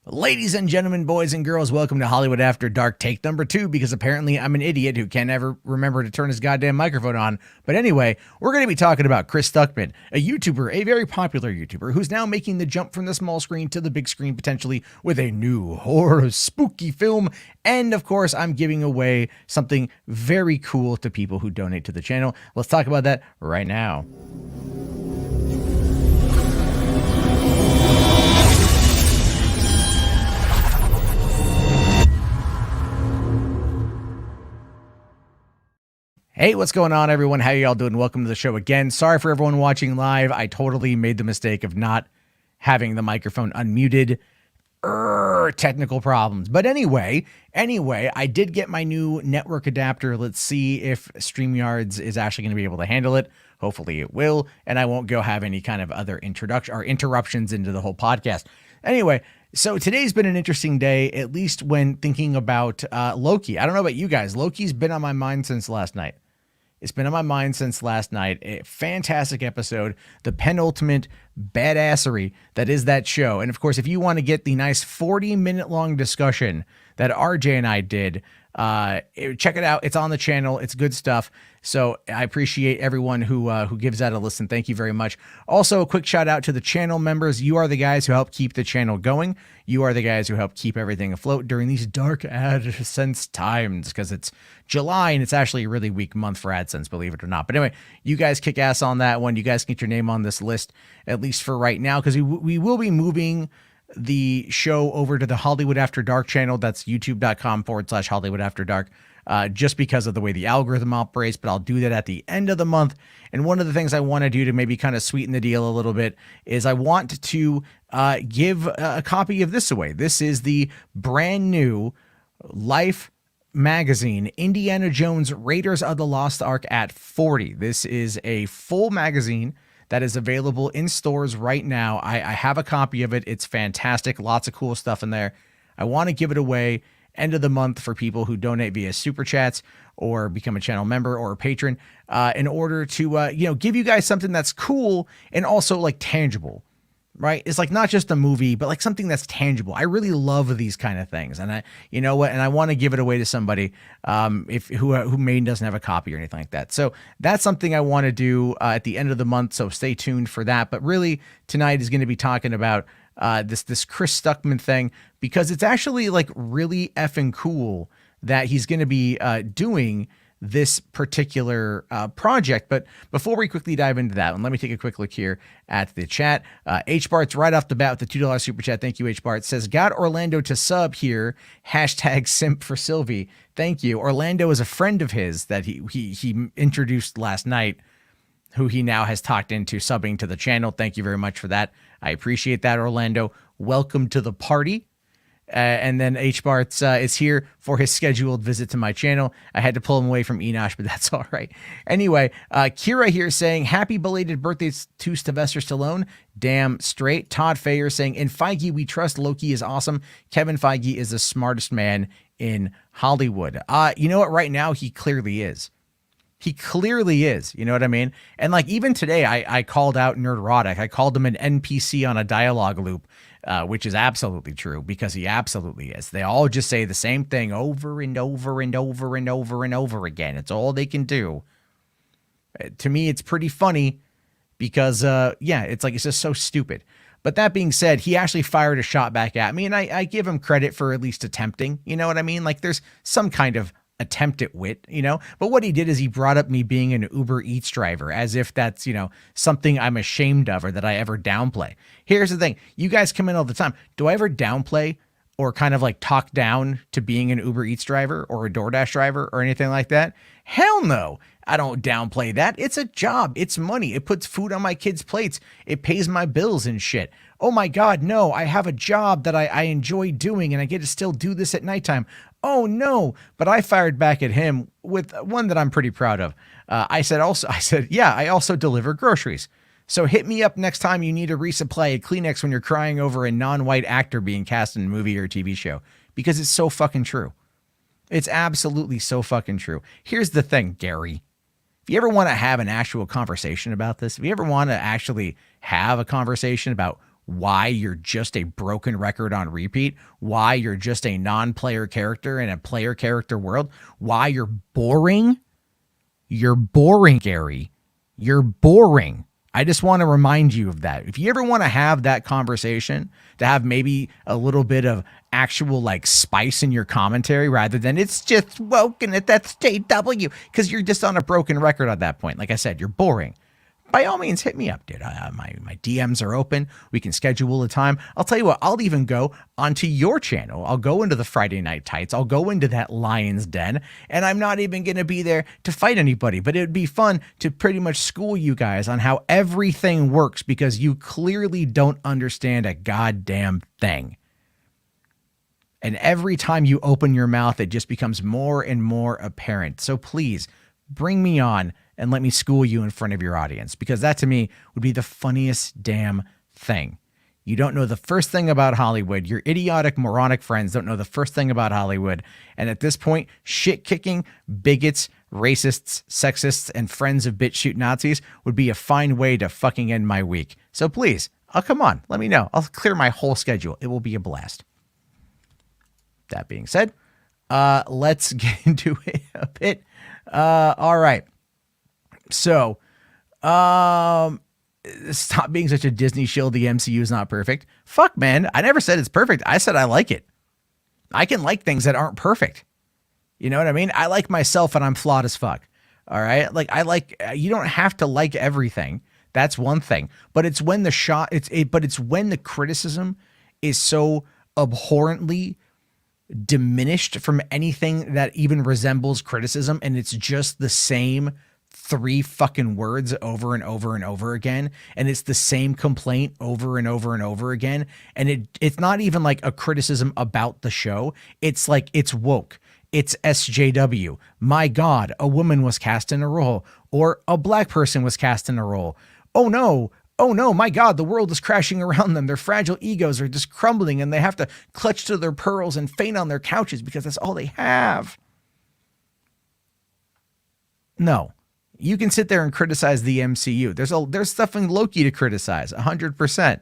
Ladies and gentlemen, boys and girls, welcome to Hollywood After Dark, take number 2, because apparently I'm an idiot who can't ever remember to turn his goddamn microphone on. But anyway, we're going to be talking about Chris Stuckman, a YouTuber, a very popular YouTuber, who's now making the jump from the small screen to the big screen potentially with a new horror spooky film. And of course, I'm giving away something very cool to people who donate to the channel. Let's talk about that right now. Hey, what's going on, everyone? How y'all doing? Welcome to the show again. Sorry for everyone watching live. I totally made the mistake of not having the microphone unmuted. Technical problems. But anyway, I did get my new network adapter. Let's see if StreamYards is actually going to be able to handle it. Hopefully it will, and I won't go have any kind of other introduction or interruptions into the whole podcast. Anyway, so today's been an interesting day, at least when thinking about Loki. I don't know about you guys. Loki's been on my mind since last night. It's been on my mind since last night. A fantastic episode, the penultimate badassery that is that show. And of course, if you want to get the nice 40-minute long discussion that RJ and I did, check it out. It's on the channel. It's good stuff. So I appreciate everyone who gives that a listen. Thank you very much. Also, a quick shout out to the channel members. You are the guys who help keep the channel going. You are the guys who help keep everything afloat during these dark AdSense times, because it's July and it's actually a really weak month for AdSense, believe it or not. But anyway, you guys kick ass on that one. You guys get your name on this list, at least for right now, because we will be moving the show over to the Hollywood After Dark channel. That's youtube.com/Hollywood After Dark, just because of the way the algorithm operates. But I'll do that at the end of the month. And one of the things I want to do to maybe kind of sweeten the deal a little bit is I want to give a copy of this away. This is the brand new Life magazine, Indiana Jones Raiders of the Lost Ark at 40. This is a full magazine that is available in stores right now. I have a copy of it. It's fantastic. Lots of cool stuff in there. I want to give it away end of the month for people who donate via super chats or become a channel member or a patron, in order to give you guys something that's cool and also like tangible. Right? It's like not just a movie, but like something that's tangible. I really love these kind of things. And I want to give it away to somebody who maybe doesn't have a copy or anything like that. So that's something I want to do at the end of the month. So stay tuned for that. But really tonight is going to be talking about this Chris Stuckman thing, because it's actually like really effing cool that he's going to be doing this particular project. But before we quickly dive into that one, let me take a quick look here at the chat. HBart's right off the bat with the $2 super chat. Thank you, HBart. Says, got Orlando to sub here. Hashtag simp for Sylvie. Thank you. Orlando is a friend of his that he introduced last night, who he now has talked into subbing to the channel. Thank you very much for that. I appreciate that, Orlando. Welcome to the party. And then HBart's is here for his scheduled visit to my channel. I had to pull him away from Enosh, but that's all right. Anyway, Kira here saying, happy belated birthday to Sylvester Stallone. Damn straight. Todd Fayer saying, in Feige we trust. Loki is awesome. Kevin Feige is the smartest man in Hollywood. You know what? Right now, he clearly is. He clearly is. You know what I mean? And like even today, I called out Nerdrotic. I called him an NPC on a dialogue loop, which is absolutely true, because he absolutely is. They all just say the same thing over and over and over and over and over again. It's all they can do. To me, it's pretty funny because, it's like, it's just so stupid. But that being said, he actually fired a shot back at me, and I give him credit for at least attempting. You know what I mean? Like there's some kind of attempt at wit, but what he did is he brought up me being an Uber Eats driver as if that's, something I'm ashamed of or that I ever downplay. Here's the thing. You guys come in all the time. Do I ever downplay or kind of like talk down to being an Uber Eats driver or a DoorDash driver or anything like that? Hell no. I don't downplay that. It's a job. It's money. It puts food on my kids' plates. It pays my bills and shit. Oh my God, no, I have a job that I enjoy doing and I get to still do this at nighttime. Oh no, but I fired back at him with one that I'm pretty proud of. I said, yeah, I also deliver groceries. So hit me up next time you need a resupply of Kleenex when you're crying over a non-white actor being cast in a movie or a TV show, because it's so fucking true. It's absolutely so fucking true. Here's the thing, Gary. If you ever want to have an actual conversation about this, if you ever want to actually have a conversation about why you're just a broken record on repeat, why you're just a non-player character in a player character world, why you're boring. You're boring, Gary. You're boring. I just want to remind you of that. If you ever want to have that conversation, to have maybe a little bit of actual like spice in your commentary rather than it's just woken at that JW, because you're just on a broken record at that point. Like I said, you're boring. By all means, hit me up, dude. My DMs are open. We can schedule a time. I'll tell you what, I'll even go onto your channel. I'll go into the Friday Night Tights. I'll go into that Lion's Den, and I'm not even going to be there to fight anybody, but it'd be fun to pretty much school you guys on how everything works, because you clearly don't understand a goddamn thing. And every time you open your mouth, it just becomes more and more apparent. So please bring me on and let me school you in front of your audience, because that to me would be the funniest damn thing. You don't know the first thing about Hollywood. Your idiotic, moronic friends don't know the first thing about Hollywood. And at this point, shit-kicking bigots, racists, sexists, and friends of BitChute Nazis would be a fine way to fucking end my week. So please, come on, let me know. I'll clear my whole schedule. It will be a blast. That being said, let's get into it a bit. All right. So, stop being such a Disney shill. The MCU is not perfect. Fuck, man. I never said it's perfect. I said I like it. I can like things that aren't perfect. You know what I mean? I like myself and I'm flawed as fuck. All right. Like you don't have to like everything. That's one thing, but it's when it's when the criticism is so abhorrently diminished from anything that even resembles criticism. And it's just the same 3 fucking words over and over and over again, and it's the same complaint over and over and over again, and it's not even like a criticism about the show. It's like, it's woke, it's SJW, my god, a woman was cast in a role, or a black person was cast in a role. Oh no, my god, the world is crashing around them, their fragile egos are just crumbling, and they have to clutch to their pearls and faint on their couches because that's all they have. No. You can sit there and criticize the MCU. There's stuff in Loki to criticize, 100%.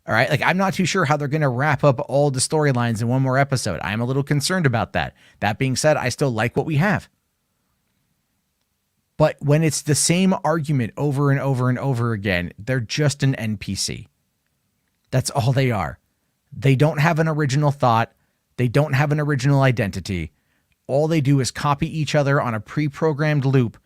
All right, like I'm not too sure how they're going to wrap up all the storylines in one more episode. I'm a little concerned about that. That being said, I still like what we have. But when it's the same argument over and over and over again, they're just an NPC. That's all they are. They don't have an original thought. They don't have an original identity. All they do is copy each other on a pre-programmed loop.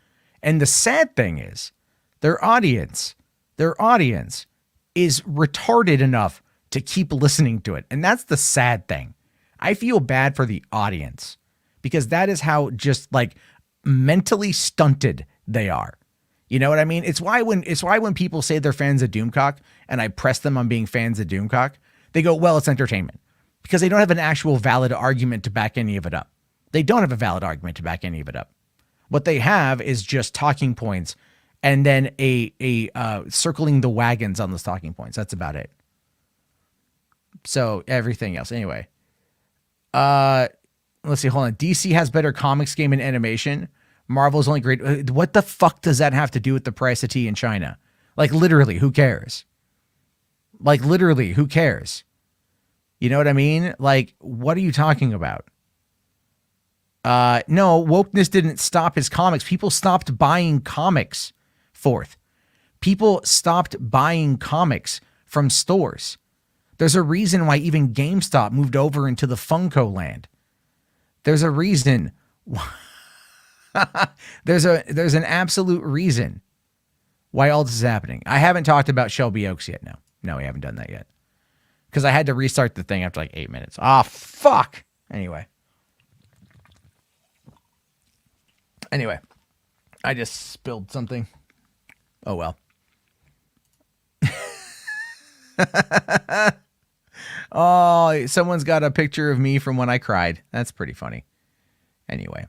And the sad thing is, their audience is retarded enough to keep listening to it. And that's the sad thing. I feel bad for the audience, because that is how just like mentally stunted they are. You know what I mean? It's why when people say they're fans of Doomcock and I press them on being fans of Doomcock, they go, well, it's entertainment, because they don't have an actual valid argument to back any of it up. They don't have a valid argument to back any of it up. What they have is just talking points and then a circling the wagons on those talking points. That's about it. So everything else. Anyway, let's see. Hold on. DC has better comics game and animation. Marvel's only great. What the fuck does that have to do with the price of tea in China? Like literally, who cares? Like literally, who cares? You know what I mean? Like, what are you talking about? No, wokeness didn't stop his comics. People stopped buying comics, Fourth. People stopped buying comics from stores. There's a reason why even GameStop moved over into the Funko land. There's a reason. There's an absolute reason why all this is happening. I haven't talked about Shelby Oaks yet. No, we haven't done that yet. Because I had to restart the thing after like 8 minutes. Ah, fuck. Anyway, I just spilled something. Oh, well. Oh, someone's got a picture of me from when I cried. That's pretty funny. Anyway.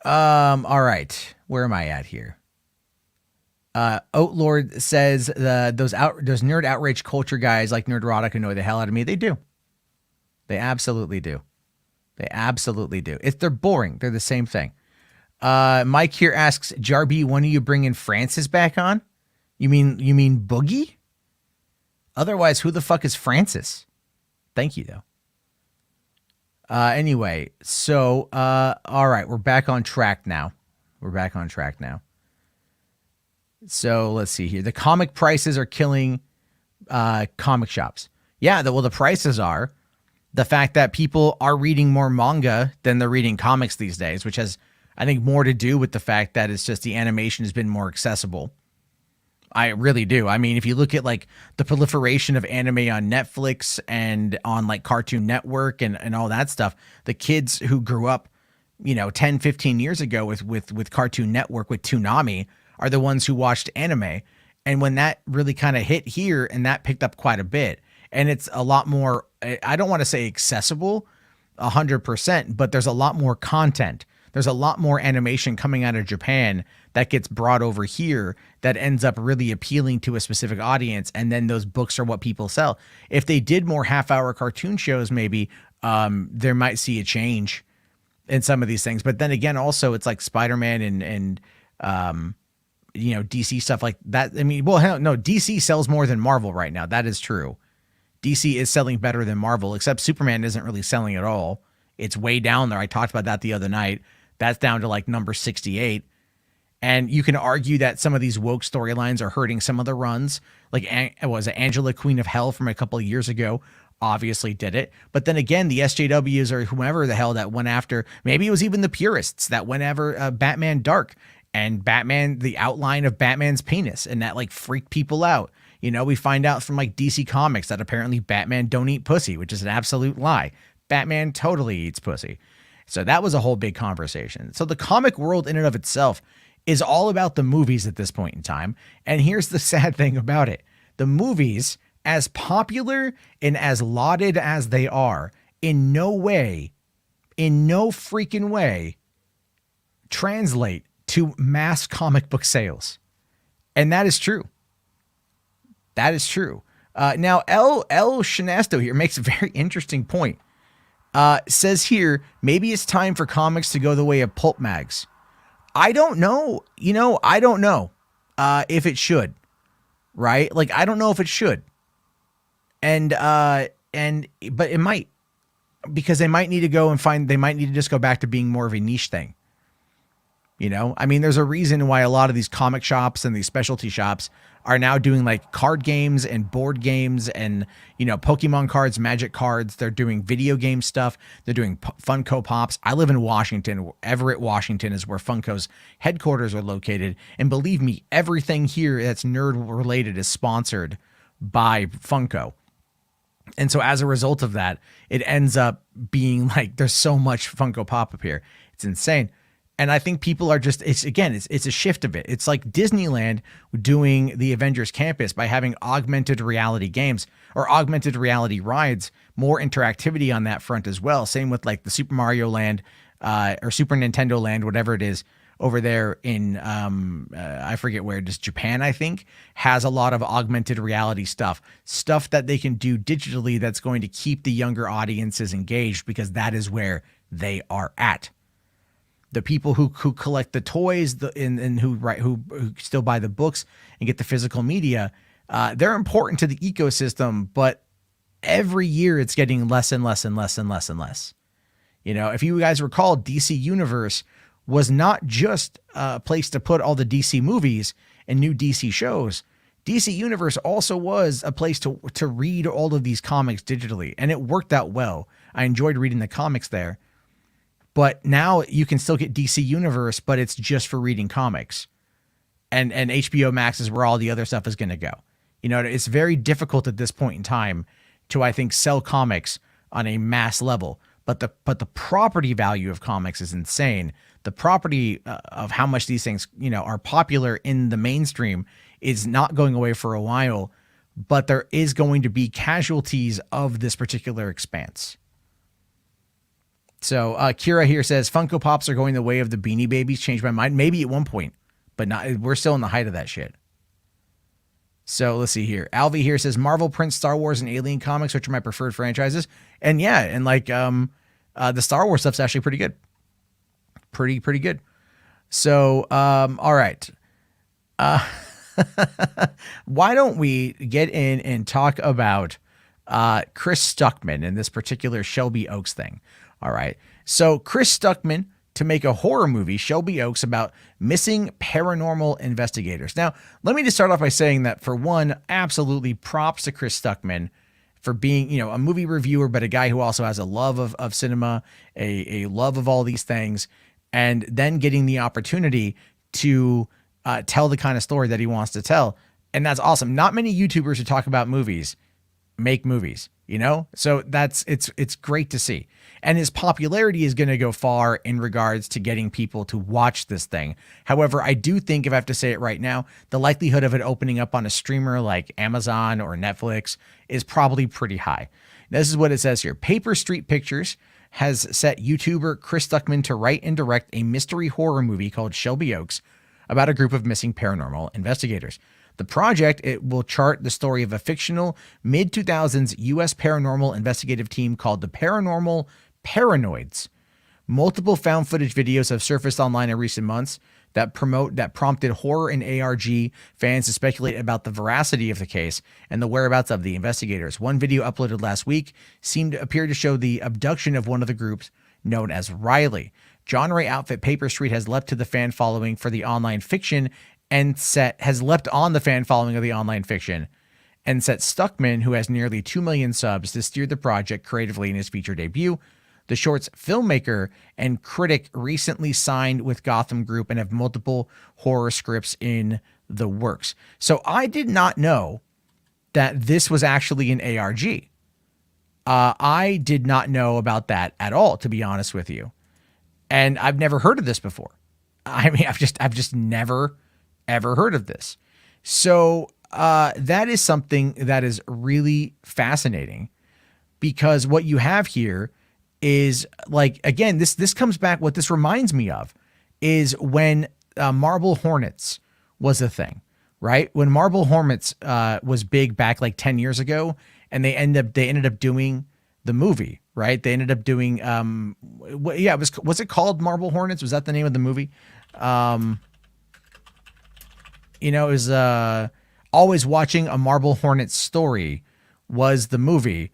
All right. Where am I at here? Outlord says those nerd outrage culture guys like Nerdrotic annoy the hell out of me. They do. They absolutely do. They absolutely do. They're boring. They're the same thing. Mike here asks, Jarby, when are you bringing Francis back on? You mean Boogie? Otherwise, who the fuck is Francis? Thank you, though. Anyway, so, all right, we're back on track now. So let's see here. The comic prices are killing comic shops. Yeah, the prices are. The fact that people are reading more manga than they're reading comics these days, which has, I think, more to do with the fact that it's just the animation has been more accessible. I really do. I mean, if you look at like the proliferation of anime on Netflix and on like Cartoon Network and all that stuff, the kids who grew up, 10, 15 years ago with Cartoon Network, with Toonami, are the ones who watched anime. And when that really kind of hit here, and that picked up quite a bit, and it's a lot more, I don't want to say accessible 100%, but there's a lot more content. There's a lot more animation coming out of Japan that gets brought over here that ends up really appealing to a specific audience. And then those books are what people sell. If they did more half-hour cartoon shows, maybe there might see a change in some of these things. But then again, also it's like Spider-Man and DC stuff like that. I mean, well, hell, no, DC sells more than Marvel right now. That is true. DC is selling better than Marvel, except Superman isn't really selling at all. It's way down there. I talked about that the other night. That's down to like number 68. And you can argue that some of these woke storylines are hurting some of the runs. Like, was it Angela, Queen of Hell from a couple of years ago? Obviously did it. But then again, the SJWs or whomever the hell that went after, maybe it was even the purists that went after Batman Dark and Batman, the outline of Batman's penis, and that like freaked people out. We find out from like DC Comics that apparently Batman don't eat pussy, which is an absolute lie. Batman totally eats pussy. So that was a whole big conversation. So the comic world in and of itself is all about the movies at this point in time. And here's the sad thing about it. The movies, as popular and as lauded as they are, in no freaking way, translate to mass comic book sales. And that is true. Now, El Shanasto here makes a very interesting point. Says here, maybe it's time for comics to go the way of pulp mags. I don't know. I don't know if it should, right? Like, I don't know if it should. But it might, because they might need to go and they might need to just go back to being more of a niche thing. I mean, there's a reason why a lot of these comic shops and these specialty shops are now doing like card games and board games and, Pokemon cards, Magic cards. They're doing video game stuff. They're doing Funko Pops. I live in Washington. Everett, Washington is where Funko's headquarters are located. And believe me, everything here that's nerd related is sponsored by Funko. And so as a result of that, it ends up being like, there's so much Funko Pop up here. It's insane. And I think people are just, it's a shift of it. It's like Disneyland doing the Avengers Campus by having augmented reality games or augmented reality rides, more interactivity on that front as well. Same with like the Super Mario Land or Super Nintendo Land, whatever it is over there in, I forget where it is, Japan, I think, has a lot of augmented reality stuff that they can do digitally that's going to keep the younger audiences engaged because that is where they are at. The people who collect the toys and who still buy the books and get the physical media, they're important to the ecosystem, but every year it's getting less and less and less and less and less. If you guys recall, DC Universe was not just a place to put all the DC movies and new DC shows. DC Universe also was a place to read all of these comics digitally, and it worked out well. I enjoyed reading the comics there. But now you can still get DC Universe, but it's just for reading comics. And HBO Max is where all the other stuff is going to go. It's very difficult at this point in time to, I think, sell comics on a mass level. But the property value of comics is insane. The property of how much these things, are popular in the mainstream is not going away for a while. But there is going to be casualties of this particular expanse. So Kira here says Funko Pops are going the way of the Beanie Babies. Changed my mind. Maybe at one point, but not. We're still in the height of that shit. So let's see here. Alvi here says Marvel prints Star Wars and Alien comics, which are my preferred franchises. And yeah, and like the Star Wars stuff's actually pretty good. Pretty good. So all right. Why don't we get in and talk about Chris Stuckman and this particular Shelby Oaks thing? All right. So Chris Stuckman to make a horror movie, Shelby Oaks, about missing paranormal investigators. Now, let me just start off by saying that, for one, absolutely props to Chris Stuckman for being, you know, a movie reviewer, but a guy who also has a love of cinema, a love of all these things, and then getting the opportunity to tell the kind of story that he wants to tell. And that's awesome. Not many YouTubers who talk about movies make movies, you know? So it's great to see. And his popularity is going to go far in regards to getting people to watch this thing. However, I do think, if I have to say it right now, the likelihood of it opening up on a streamer like Amazon or Netflix is probably pretty high. This is what it says here. Paper Street Pictures has set YouTuber Chris Stuckman to write and direct a mystery horror movie called Shelby Oaks about a group of missing paranormal investigators. The project, it will chart the story of a fictional mid-2000s U.S. paranormal investigative team called the Paranormal Paranoids. Multiple found footage videos have surfaced online in recent months that prompted horror and ARG fans to speculate about the veracity of the case and the whereabouts of the investigators. One video uploaded last week appeared to show the abduction of one of the groups known as Riley. Genre outfit Paper Street has leapt to the fan following for the online fiction and has leapt on the fan following of the online fiction and set Stuckman, who has nearly 2 million subs, to steer the project creatively in his feature debut. The short's filmmaker and critic recently signed with Gotham Group and have multiple horror scripts in the works. So I did not know that this was actually an ARG. I did not know about that at all, to be honest with you. And I've never heard of this before. I mean, I've just never, ever heard of this. So that is something that is really fascinating, because what you have here is, like, again, this comes back. What this reminds me of is when Marble Hornets was a thing, right? When Marble Hornets was big back like 10 years ago, and they ended up doing the movie, right? They ended up doing, was it called Marble Hornets? Was that the name of the movie? It was Always Watching a Marble Hornets Story was the movie.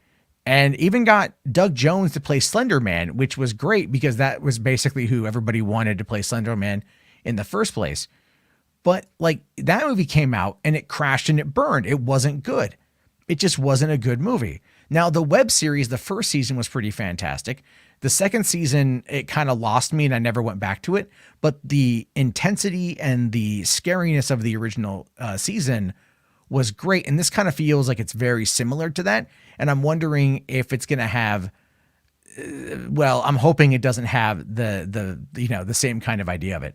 And even got Doug Jones to play Slender Man, which was great because that was basically who everybody wanted to play Slender Man in the first place. But like, that movie came out and it crashed and it burned. It wasn't good. It just wasn't a good movie. Now, the web series, the first season was pretty fantastic. The second season, it kind of lost me and I never went back to it. But the intensity and the scariness of the original season was great. And this kind of feels like it's very similar to that. And I'm wondering if it's going to have, I'm hoping it doesn't have the same kind of idea of it.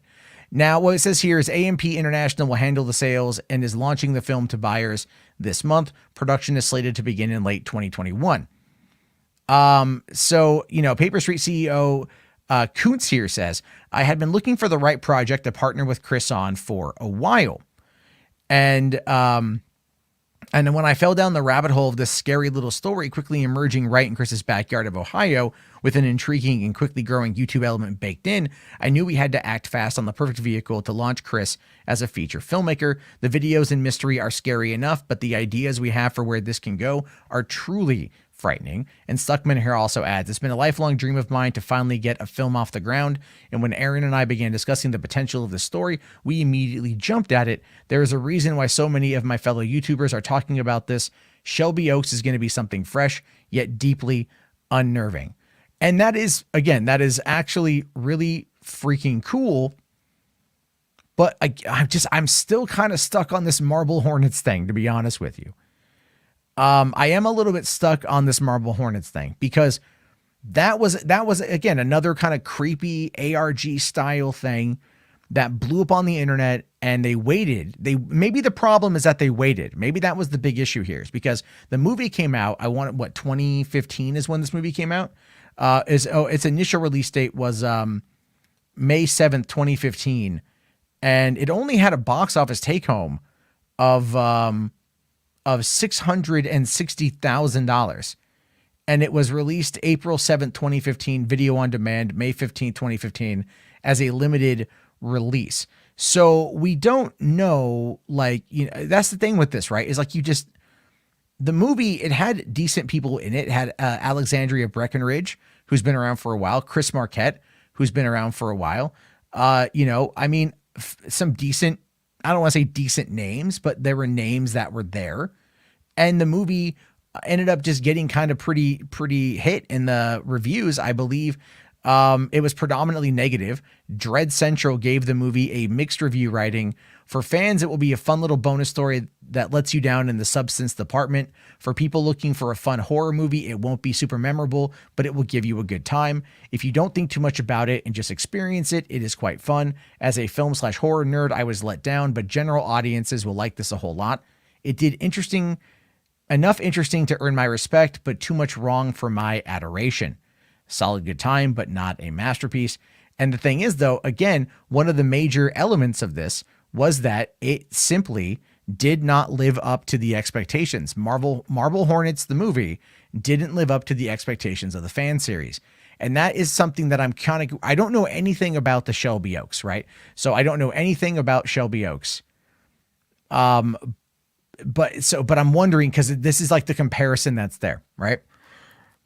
Now, what it says here is AMP International will handle the sales and is launching the film to buyers this month. Production is slated to begin in late 2021. Paper Street CEO Kuntz here says, I had been looking for the right project to partner with Chris on for a while. And then when I fell down the rabbit hole of this scary little story quickly emerging right in Chris's backyard of Ohio with an intriguing and quickly growing YouTube element baked in, I knew we had to act fast on the perfect vehicle to launch Chris as a feature filmmaker. The videos in mystery are scary enough, but the ideas we have for where this can go are truly frightening. And Stuckman here also adds, it's been a lifelong dream of mine to finally get a film off the ground. And when Aaron and I began discussing the potential of the story, we immediately jumped at it. There is a reason why so many of my fellow YouTubers are talking about this. Shelby Oaks is going to be something fresh, yet deeply unnerving. And that is actually really freaking cool. But I'm still kind of stuck on this Marble Hornets thing, to be honest with you. I am a little bit stuck on this Marble Hornets thing because that was again another kind of creepy ARG style thing that blew up on the internet, and they waited. Maybe the problem is that they waited. Maybe that was the big issue here, is because the movie came out. 2015 is when this movie came out. Its initial release date was May 7th, 2015, and it only had a box office take home of $660,000. And it was released April 7th, 2015, video on demand, May 15th, 2015, as a limited release. So we don't know, like, that's the thing with this, right? Is like the movie, it had decent people in it. It had Alexandria Breckenridge, who's been around for a while, Chris Marquette, who's been around for a while. I mean, some decent, I don't want to say decent names, but there were names that were there. And the movie ended up just getting kind of pretty hit in the reviews, I believe. It was predominantly negative. Dread Central gave the movie a mixed review rating. For fans, it will be a fun little bonus story that lets you down in the substance department. For people looking for a fun horror movie, it won't be super memorable, but it will give you a good time. If you don't think too much about it and just experience it, it is quite fun. As a film/horror nerd, I was let down, but general audiences will like this a whole lot. It did enough interesting to earn my respect, but too much wrong for my adoration. Solid good time, but not a masterpiece. And the thing is, though, again, one of the major elements of this was that it simply did not live up to the expectations. Marble Hornets, the movie, didn't live up to the expectations of the fan series. And that is something that I don't know anything about the Shelby Oaks, right? So I don't know anything about Shelby Oaks. But I'm wondering, because this is like the comparison that's there, right?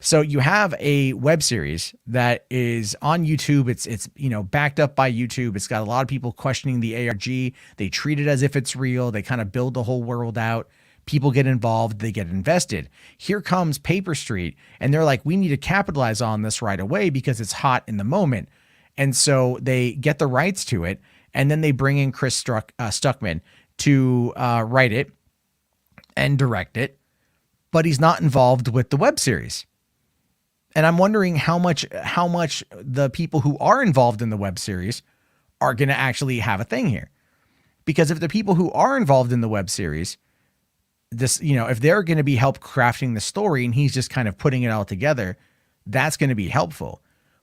So you have a web series that is on YouTube. It's backed up by YouTube. It's got a lot of people questioning the ARG. They treat it as if it's real. They kind of build the whole world out. People get involved. They get invested. Here comes Paper Street, and they're like, we need to capitalize on this right away because it's hot in the moment. And so they get the rights to it, and then they bring in Chris Stuckman to write it and direct it, but he's not involved with the web series. And I'm wondering how much the people who are involved in the web series are going to actually have a thing here. Because if the people who are involved in the web series, if they're going to be help crafting the story and he's just kind of putting it all together, that's going to be helpful.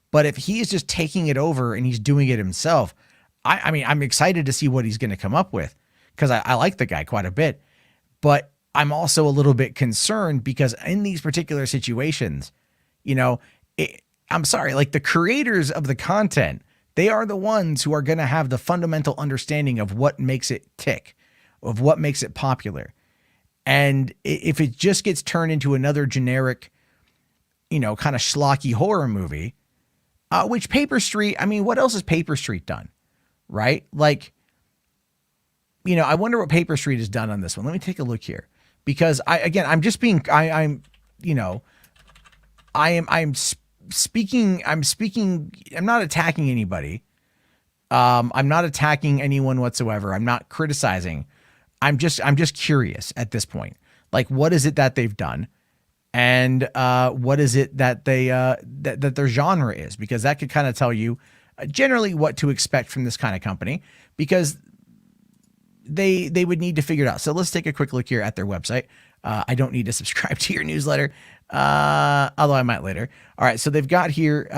But if he's just taking it over and he's doing it himself, I mean, I'm excited to see what he's going to come up with, because I like the guy quite a bit. But I'm also a little bit concerned because in these particular situations, I'm sorry, like the creators of the content, they are the ones who are going to have the fundamental understanding of what makes it tick, of what makes it popular. And if it just gets turned into another generic, kind of schlocky horror movie, which Paper Street, I mean, what else has Paper Street done? Right? Like, I wonder what Paper Street has done on this one. Let me take a look here, because I'm speaking, I'm not attacking anybody. I'm not attacking anyone whatsoever. I'm not criticizing. I'm just curious at this point. Like, what is it that they've done? And what is it that that their genre is? Because that could kind of tell you generally what to expect from this kind of company, because they would need to figure it out. So let's take a quick look here at their website. I don't need to subscribe to your newsletter, although I might later. All right, so they've got here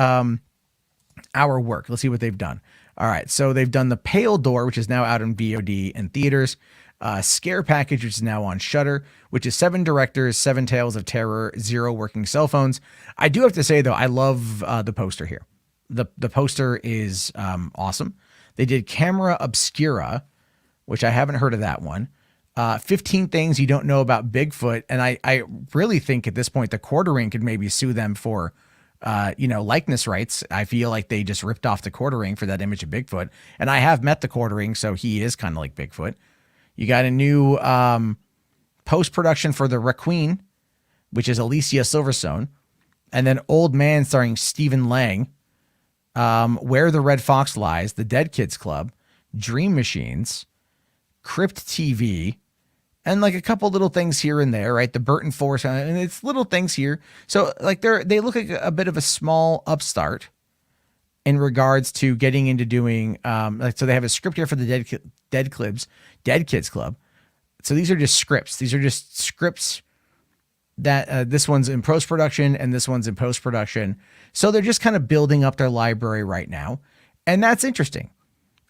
our work. Let's see what they've done. All right, so they've done The Pale Door, which is now out in VOD and theaters. Scare Package, which is now on Shudder, which is 7 directors, 7 tales of terror, 0 working cell phones. I do have to say, though, I love the poster here. The poster is awesome. They did Camera Obscura, which I haven't heard of that one. 15 things you don't know about Bigfoot. And I really think at this point, the Quartering could maybe sue them for, likeness rights. I feel like they just ripped off the Quartering for that image of Bigfoot. And I have met the Quartering, so he is kind of like Bigfoot. You got a new post-production for The Requiem, which is Alicia Silverstone. And then Old Man starring Stephen Lang. Where the Red Fox Lies, The Dead Kids Club, Dream Machines, Crypt TV, and like a couple little things here and there, right? The Burton Force, and it's little things here. So like they look like a bit of a small upstart in regards to getting into doing, so they have a script here for the Dead Kids Club. So these are just scripts. These are just scripts that this one's in post-production and this one's in post-production. So they're just kind of building up their library right now. And that's interesting.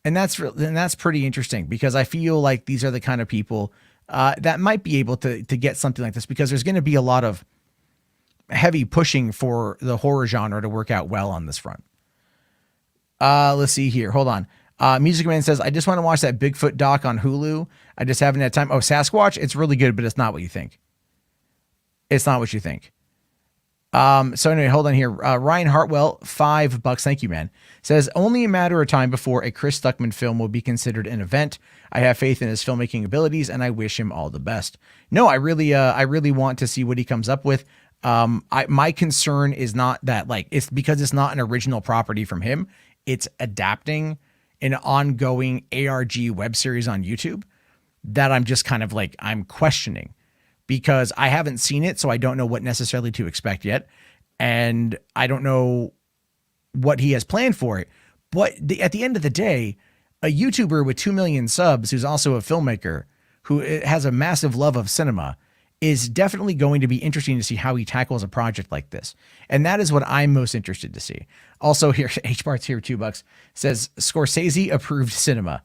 And that's pretty interesting, because I feel like these are the kind of people that might be able to get something like this, because there's going to be a lot of heavy pushing for the horror genre to work out well on this front. Let's see here. Hold on. Music Man says, I just want to watch that Bigfoot doc on Hulu. I just haven't had time. Oh, Sasquatch. It's really good, but it's not what you think. It's not what you think. So anyway, hold on here. Ryan Hartwell, $5. Thank you, man. Says, only a matter of time before a Chris Stuckman film will be considered an event. I have faith in his filmmaking abilities and I wish him all the best. No, I really want to see what he comes up with. My concern is not that, like, it's because it's not an original property from him. It's adapting an ongoing ARG web series on YouTube that I'm just kind of like, I'm questioning because I haven't seen it. So I don't know what necessarily to expect yet. And I don't know what he has planned for it. But at the end of the day, a YouTuber with 2 million subs, who's also a filmmaker, who has a massive love of cinema, is definitely going to be interesting to see how he tackles a project like this. And that is what I'm most interested to see. Also here, H-Bart's here, $2, says Scorsese approved cinema.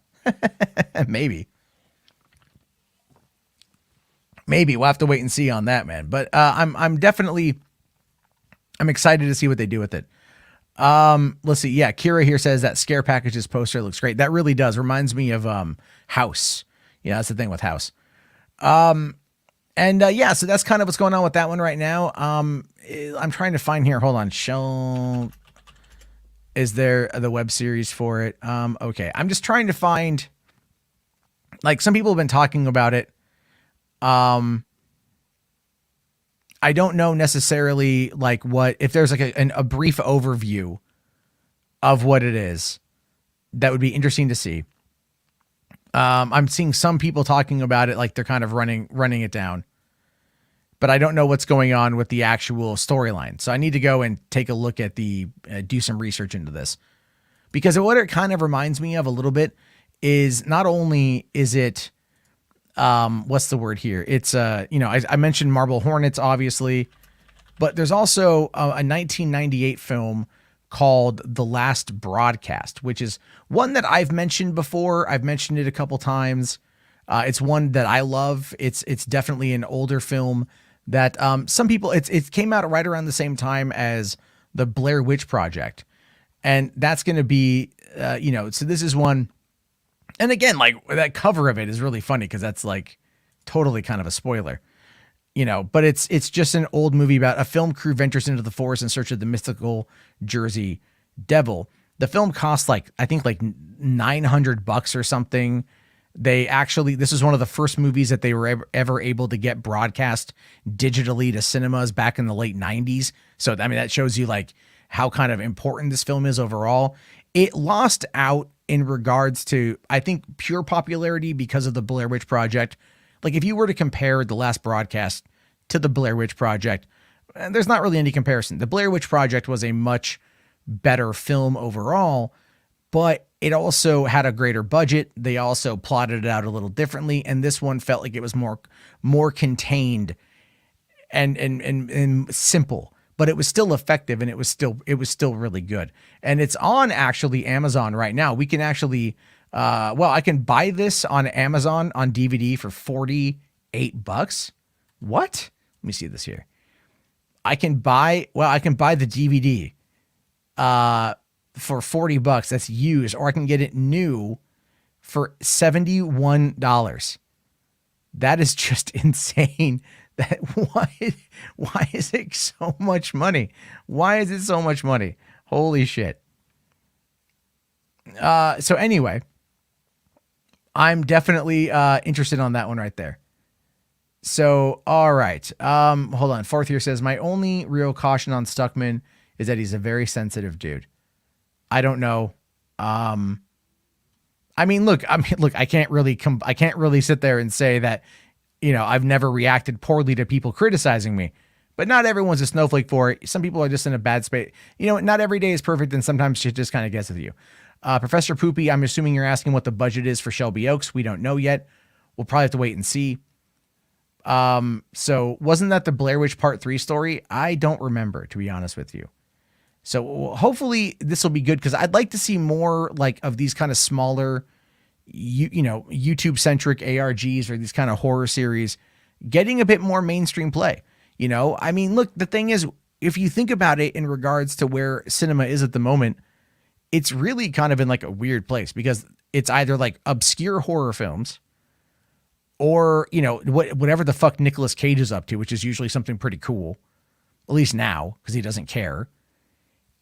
Maybe we'll have to wait and see on that, man. But I'm excited to see what they do with it. Let's see. Yeah. Kira here says that Scare Packages poster looks great. That really does. Reminds me of House. Yeah, that's the thing with House. Yeah, so that's kind of what's going on with that one right now. I'm trying to find here. Hold on. Is there the web series for it? Okay. I'm just trying to find, like, some people have been talking about it. I don't know necessarily like what, if there's like a brief overview of what it is that would be interesting to see. I'm seeing some people talking about it like they're kind of running it down, but I don't know what's going on with the actual storyline. So I need to go and take a look at do some research into this, because what it kind of reminds me of a little bit is not only is it, what's the word here? It's, I mentioned Marble Hornets, obviously, but there's also a 1998 film called The Last Broadcast, which is one that I've mentioned before. I've mentioned it a couple times. It's one that I love. It's definitely an older film that some people, it came out right around the same time as the Blair Witch Project. And that's going to be, so this is one. And again, like, that cover of it is really funny because that's like totally kind of a spoiler, but it's just an old movie about a film crew ventures into the forest in search of the mystical Jersey Devil. The film cost I think $900 or something. This is one of the first movies that they were ever able to get broadcast digitally to cinemas back in the late 90s. So, I mean, that shows you like how kind of important this film is overall. It lost out in regards to, I think, pure popularity because of the Blair Witch Project. Like, if you were to compare The Last Broadcast to the Blair Witch Project, there's not really any comparison. The Blair Witch Project was a much better film overall, but it also had a greater budget. They also plotted it out a little differently, and this one felt like it was more contained and simple. But it was still effective, and it was still really good. And it's on actually Amazon right now. We can actually, I can buy this on Amazon on DVD for $48. What? Let me see this here. I can buy the DVD for $40. That's used, or I can get it new for $71. That is just insane. That why is it so much money? Why is it so much money? Holy shit. So anyway, I'm definitely interested on that one right there. So, all right. Hold on. Fourth here says, my only real caution on Stuckman is that he's a very sensitive dude. I don't know. Look, I can't really sit there and say that, I've never reacted poorly to people criticizing me, but not everyone's a snowflake for it. Some people are just in a bad space. Not every day is perfect, and sometimes shit just kind of gets with you. Professor Poopy, I'm assuming you're asking what the budget is for Shelby Oaks. We don't know yet. We'll probably have to wait and see. So wasn't that the Blair Witch Part 3 story? I don't remember, to be honest with you. So hopefully this will be good, because I'd like to see more like of these kind of smaller, YouTube centric ARGs or these kind of horror series getting a bit more mainstream play. Look, the thing is, if you think about it in regards to where cinema is at the moment, it's really kind of in like a weird place because it's either like obscure horror films or, you know, whatever the fuck Nicolas Cage is up to, which is usually something pretty cool, at least now, because he doesn't care.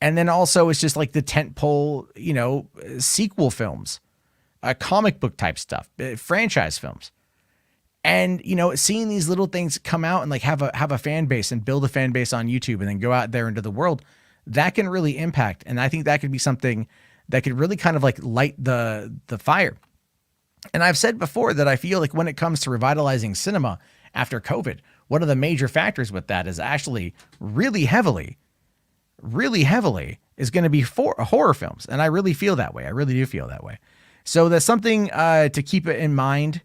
And then also it's just like the tentpole, you know, sequel films, comic book type stuff, franchise films. And, you know, seeing these little things come out and like have a fan base and build a fan base on YouTube and then go out there into the world, that can really impact. And I think that could be something that could really kind of like light the fire. And I've said before that I feel like when it comes to revitalizing cinema after COVID, one of the major factors with that is actually really heavily is going to be for horror films. And I really feel that way. I really do feel that way. So that's something to keep it in mind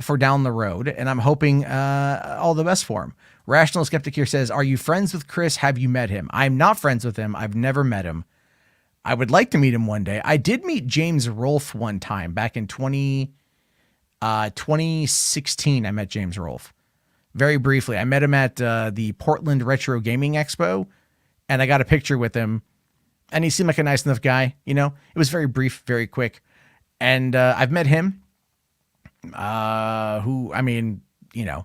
for down the road. And I'm hoping all the best for him. Rational Skeptic here says, are you friends with Chris? Have you met him? I'm not friends with him. I've never met him. I would like to meet him one day. I did meet James Rolfe one time back in 2016. I met James Rolfe very briefly. I met him at the Portland Retro Gaming Expo, and I got a picture with him, and he seemed like a nice enough guy. You know, it was very brief, very quick. And I've met him, who, I mean, you know,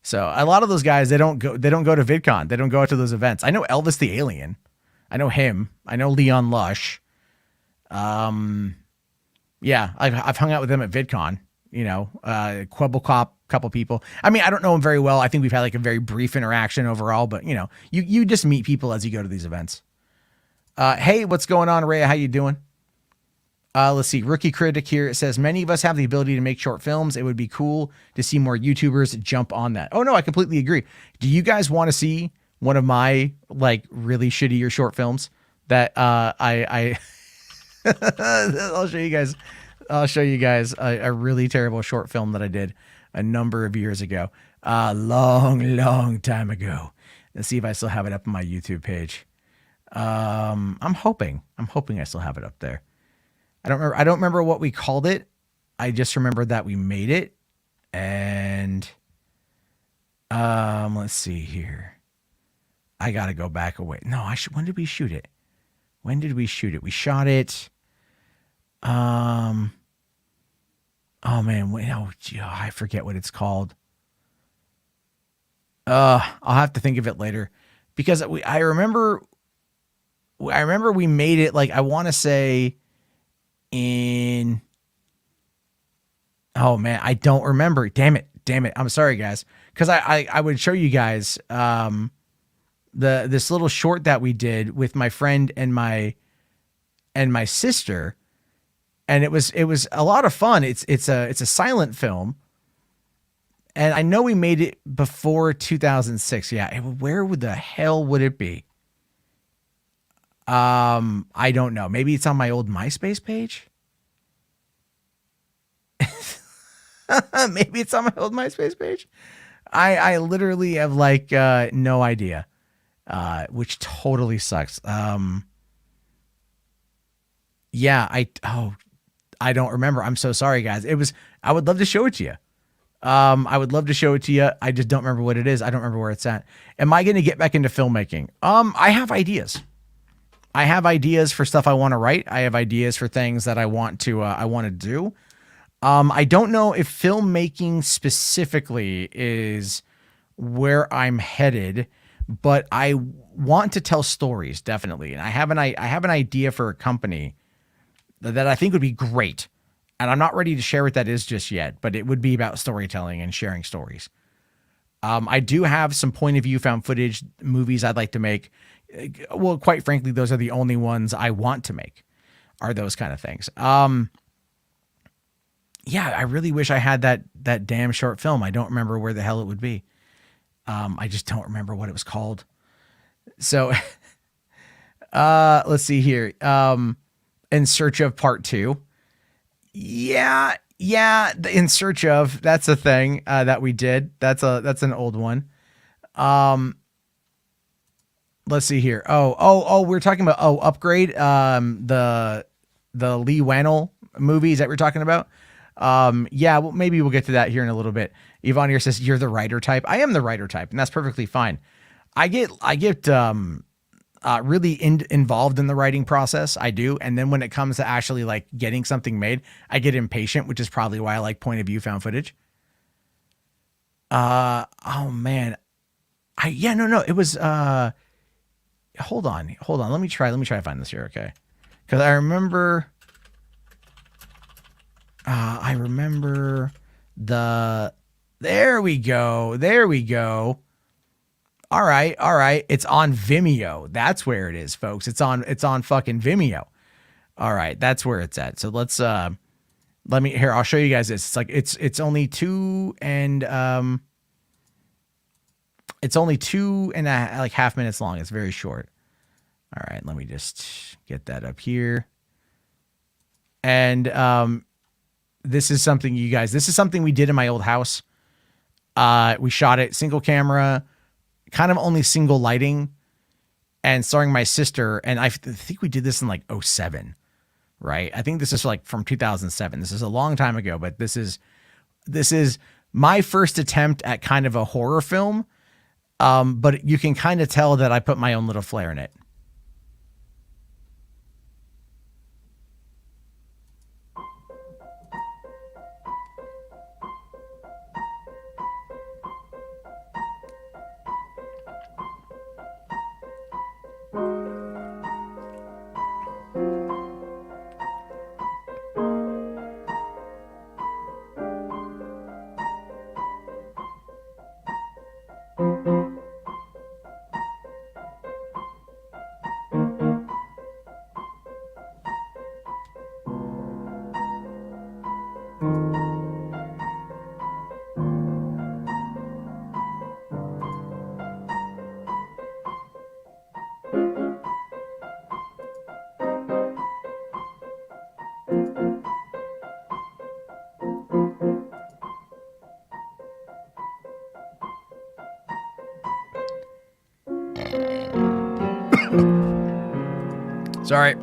so a lot of those guys, they don't go to VidCon. They don't go out to those events. I know Elvis the Alien. I know him. I know Leon Lush. Yeah, I've hung out with them at VidCon, you know, Quebblecop, couple people. I mean, I don't know him very well. I think we've had like a very brief interaction overall, but you know, you just meet people as you go to these events. Hey, what's going on, Ray? How you doing? Let's see. Rookie Critic here. It says, many of us have the ability to make short films. It would be cool to see more YouTubers jump on that. Oh no, I completely agree. Do you guys want to see one of my like really shittier short films that I'll show you guys. I'll show you guys a really terrible short film that I did a number of years ago, long time ago. Let's see if I still have it up on my YouTube page. I'm hoping I still have it up there. I don't remember what we called it. I just remember that we made it. And let's see here. I got to go back away. No, when did we shoot it? We shot it. Oh man, I forget what it's called. I'll have to think of it later because I remember we made it like, I want to say oh man, I don't remember. Damn it. I'm sorry guys. Cause I would show you guys, this little short that we did with my friend and my sister. And it was a lot of fun. It's a silent film. And I know we made it before 2006. Yeah. Where the hell would it be? I don't know. Maybe it's on my old MySpace page. Maybe it's on my old MySpace page. I literally have like, no idea, which totally sucks. Yeah, I don't remember. I'm so sorry guys. I would love to show it to you. I would love to show it to you. I just don't remember what it is. I don't remember where it's at. Am I going to get back into filmmaking? I have ideas. I have ideas for stuff I want to write. I have ideas for things that I want to do. I don't know if filmmaking specifically is where I'm headed, but I want to tell stories definitely. And I have an idea for a company that I think would be great. And I'm not ready to share what that is just yet, but it would be about storytelling and sharing stories. I do have some point of view found footage movies I'd like to make. Well, quite frankly, those are the only ones I want to make, are those kind of things. Yeah, I really wish I had that damn short film. I don't remember where the hell it would be. I just don't remember what it was called. So, let's see here. In Search of Part 2. Yeah, In Search of, that's a thing that we did. That's an old one. Let's see here. We're talking about Upgrade. The Lee Wannell movies that we're talking about. Yeah, well, maybe we'll get to that here in a little bit. Yvonne here says you're the writer type. I am the writer type, and that's perfectly fine. I get really involved in the writing process. I do. And then when it comes to actually like getting something made, I get impatient, which is probably why I like point of view found footage. Oh man. No, it was, hold on. Let me try to find this here. Okay. Cause I remember there we go. All right. It's on Vimeo. That's where it is, folks. It's on fucking Vimeo. All right. That's where it's at. So let's, I'll show you guys this. It's like, it's only two and a half minutes long. It's very short. All right. Let me just get that up here. And, this is something we did in my old house. We shot it single camera, kind of only single lighting, and starring my sister. And I think we did this in like 2007, right? I think this is like from 2007. This is a long time ago, but this is my first attempt at kind of a horror film. But you can kind of tell that I put my own little flair in it. Sorry.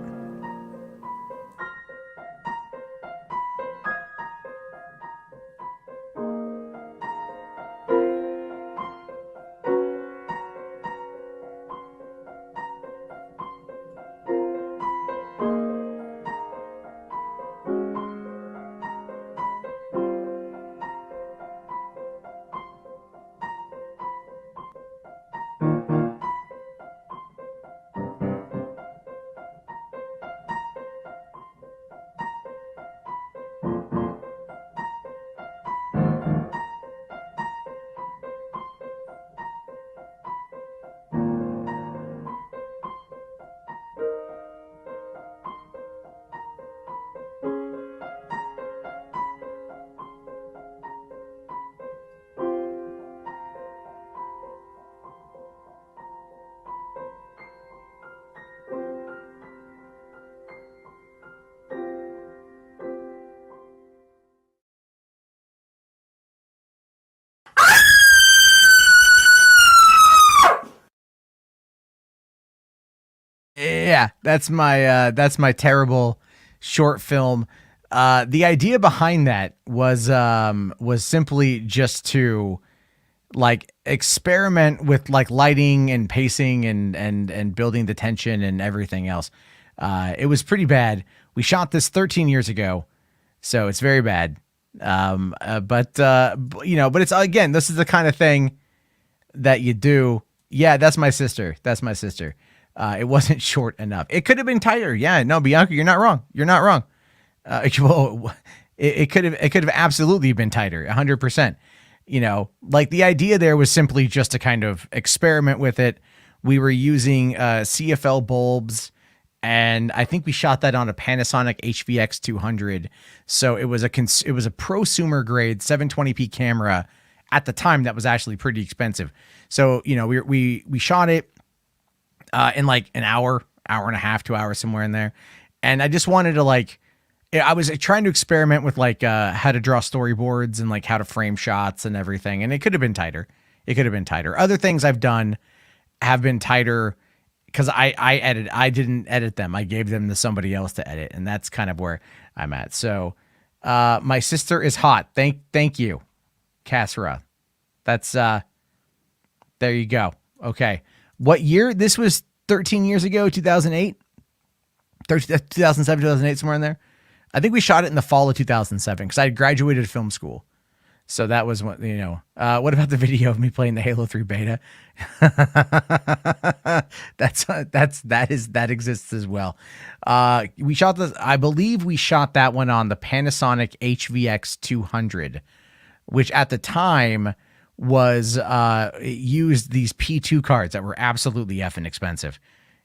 Yeah, that's my terrible short film. The idea behind that was simply just to like experiment with like lighting and pacing and building the tension and everything else. It was pretty bad. We shot this 13 years ago, so it's very bad. But it's, again, this is the kind of thing that you do. Yeah, that's my sister. It wasn't short enough. It could have been tighter. Yeah, no, Bianca, you're not wrong. It could have absolutely been tighter, 100%. Like the idea there was simply just to kind of experiment with it. We were using CFL bulbs, and I think we shot that on a Panasonic HVX 200. So it was a prosumer grade 720p camera. At the time, that was actually pretty expensive. So we shot it in like an hour and a half, 2 hours, somewhere in there. And I just wanted to I was trying to experiment with how to draw storyboards and like how to frame shots and everything. And it could have been tighter. Other things I've done have been tighter because I didn't edit them. I gave them to somebody else to edit. And that's kind of where I'm at. So my sister is hot. Thank you, Kassra. That's there you go. Okay. What year? This was 13 years ago, 2008, 2007, 2008, somewhere in there. I think we shot it in the fall of 2007 because I had graduated film school. So that was what, what about the video of me playing the Halo 3 beta? that exists as well. We shot this, I believe we shot that one on the Panasonic HVX 200, which at the time was, used these P2 cards that were absolutely effing expensive,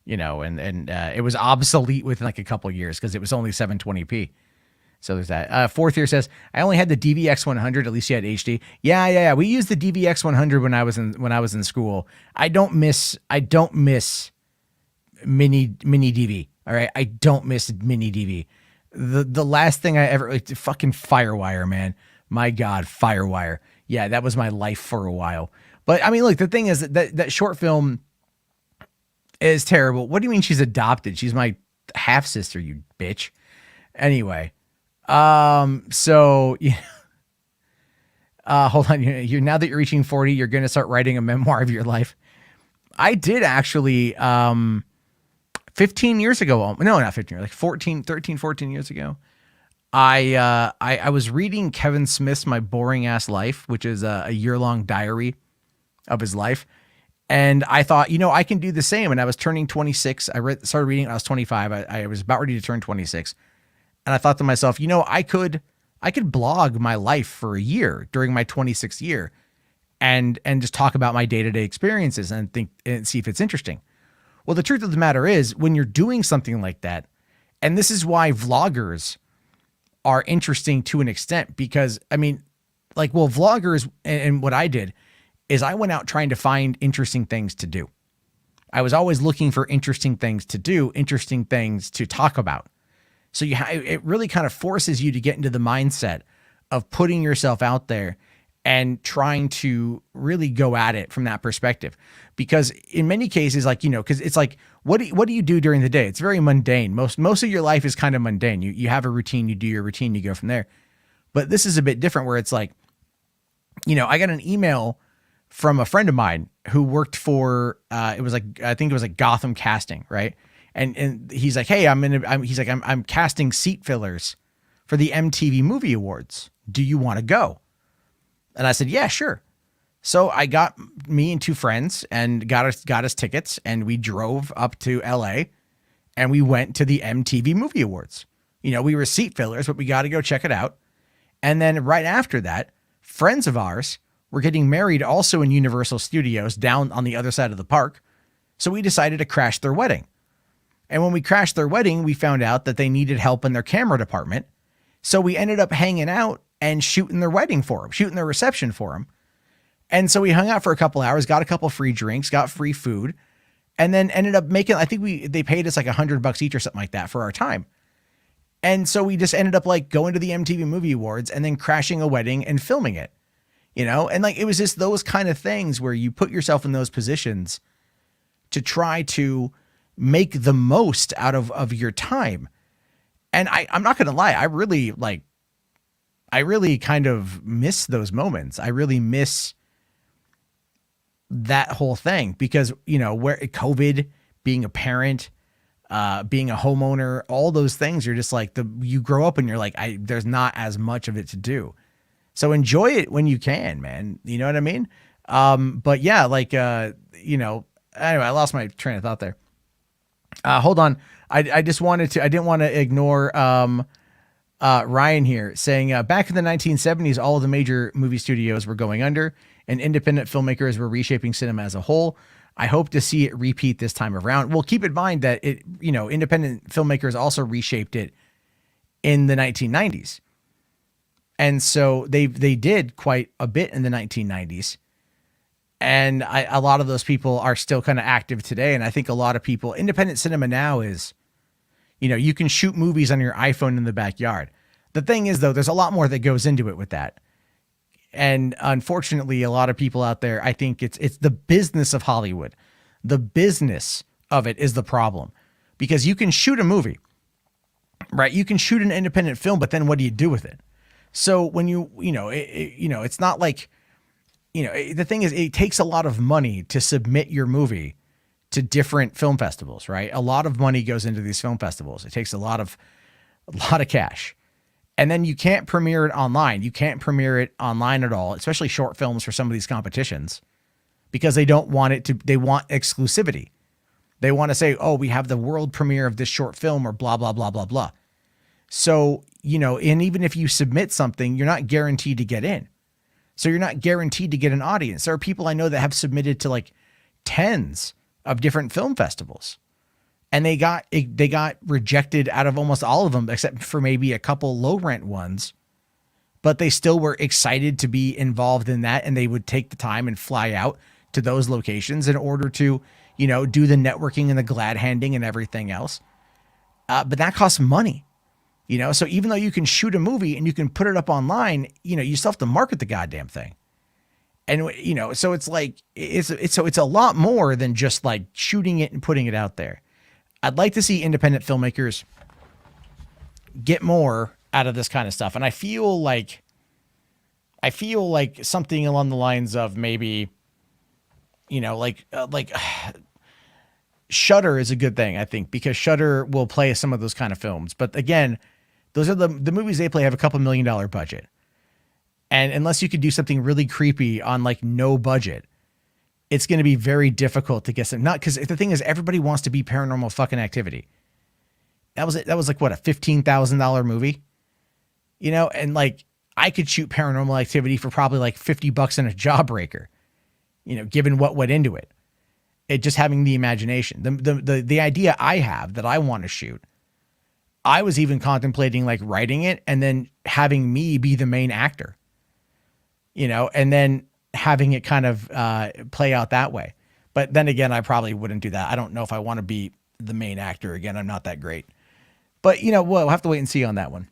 and it was obsolete within like a couple of years because it was only 720p. So there's that. Fourth year says, I only had the DVX 100. At least you had HD. Yeah. We used the DVX 100 when I was in school. I don't miss mini DV. All right. I don't miss mini DV. The last thing I ever, like, fucking Firewire, man. My God, Firewire. Yeah. That was my life for a while. But I mean, look, the thing is that short film is terrible. What do you mean she's adopted? She's my half sister, you bitch. Anyway. So, hold on. You're now that you're reaching 40, you're going to start writing a memoir of your life. I did actually, 15 years ago. No, not 15 years, like 14 years ago. I was reading Kevin Smith's My Boring Ass Life, which is a year-long diary of his life. And I thought, I can do the same. And I was turning 26. Started reading when I was 25. I was about ready to turn 26. And I thought to myself, I could blog my life for a year during my 26th year and just talk about my day-to-day experiences and see if it's interesting. Well, the truth of the matter is, when you're doing something like that, and this is why vloggers are interesting to an extent, because vloggers, and what I did is I went out trying to find interesting things to do. I was always looking for interesting things to do, interesting things to talk about. So it really kind of forces you to get into the mindset of putting yourself out there and trying to really go at it from that perspective. Because in many cases, because it's like, what do you do during the day? It's very mundane. Most of your life is kind of mundane. You have a routine, you do your routine, you go from there. But this is a bit different where it's like, I got an email from a friend of mine who worked for, I think it was like Gotham Casting, right? And he's like, hey, I'm casting seat fillers for the MTV Movie Awards. Do you want to go? And I said, yeah, sure. So I got me and two friends and got us tickets, and we drove up to LA and we went to the MTV Movie Awards. We were seat fillers, but we got to go check it out. And then right after that, friends of ours were getting married also in Universal Studios down on the other side of the park. So we decided to crash their wedding. And when we crashed their wedding, we found out that they needed help in their camera department. So we ended up hanging out and shooting their wedding for them, shooting their reception for them. And so we hung out for a couple hours, got a couple free drinks, got free food, and then ended up making, I think they paid us like $100 each or something like that for our time. And so we just ended up like going to the MTV Movie Awards and then crashing a wedding and filming it, and like, it was just those kind of things where you put yourself in those positions to try to make the most out of your time. And I'm not going to lie. I really kind of miss those moments. I really miss that whole thing because, where COVID, being a parent, being a homeowner, all those things, you're just like you grow up and you're like, there's not as much of it to do. So enjoy it when you can, man. You know what I mean? But yeah, anyway, I lost my train of thought there. Hold on. I didn't want to ignore, Ryan here saying, back in the 1970s, all of the major movie studios were going under and independent filmmakers were reshaping cinema as a whole. I hope to see it repeat this time around. Well, keep in mind that independent filmmakers also reshaped it in the 1990s. And so they did quite a bit in the 1990s. And a lot of those people are still kind of active today. And I think a lot of people, independent cinema now is, you can shoot movies on your iPhone in the backyard. The thing is, though, there's a lot more that goes into it with that. And unfortunately, a lot of people out there, I think it's the business of Hollywood. The business of it is the problem, because you can shoot a movie, right? You can shoot an independent film, but then what do you do with it? So when it's not like, the thing is, it takes a lot of money to submit your movie to different film festivals, right? A lot of money goes into these film festivals. It takes a lot of cash. And then you can't premiere it online. You can't premiere it online at all, especially short films for some of these competitions, because they don't want it to, they want exclusivity. They want to say, oh, we have the world premiere of this short film or blah, blah, blah, blah, blah. So, you know, and even if you submit something, you're not guaranteed to get in. So you're not guaranteed to get an audience. There are people I know that have submitted to like tens of different film festivals, and they got rejected out of almost all of them, except for maybe a couple low rent ones, but they still were excited to be involved in that. And they would take the time and fly out to those locations in order to, you know, do the networking and the glad handing and everything else. But that costs money, you know? So even though you can shoot a movie and you can put it up online, you know, you still have to market the goddamn thing. And, you know, so it's like, it's a lot more than just like shooting it and putting it out there. I'd like to see independent filmmakers get more out of this kind of stuff. And I feel like something along the lines of maybe, you know, like Shudder is a good thing, I think, because Shudder will play some of those kind of films. But again, those are the movies they play have a couple $1 million budget. And unless you could do something really creepy on like no budget, it's going to be very difficult to get some, not because the thing is everybody wants to be Paranormal fucking Activity. That was like what, a $15,000 movie, you know? And like, I could shoot Paranormal Activity for probably like $50 in a Jawbreaker, you know, given what went into it. It just having the imagination, the idea I have that I want to shoot. I was even contemplating like writing it and then having me be the main actor, you know, and then having it kind of play out that way. But then again, I probably wouldn't do that. I don't know if I want to be the main actor again. I'm not that great, but you know, we'll have to wait and see on that one.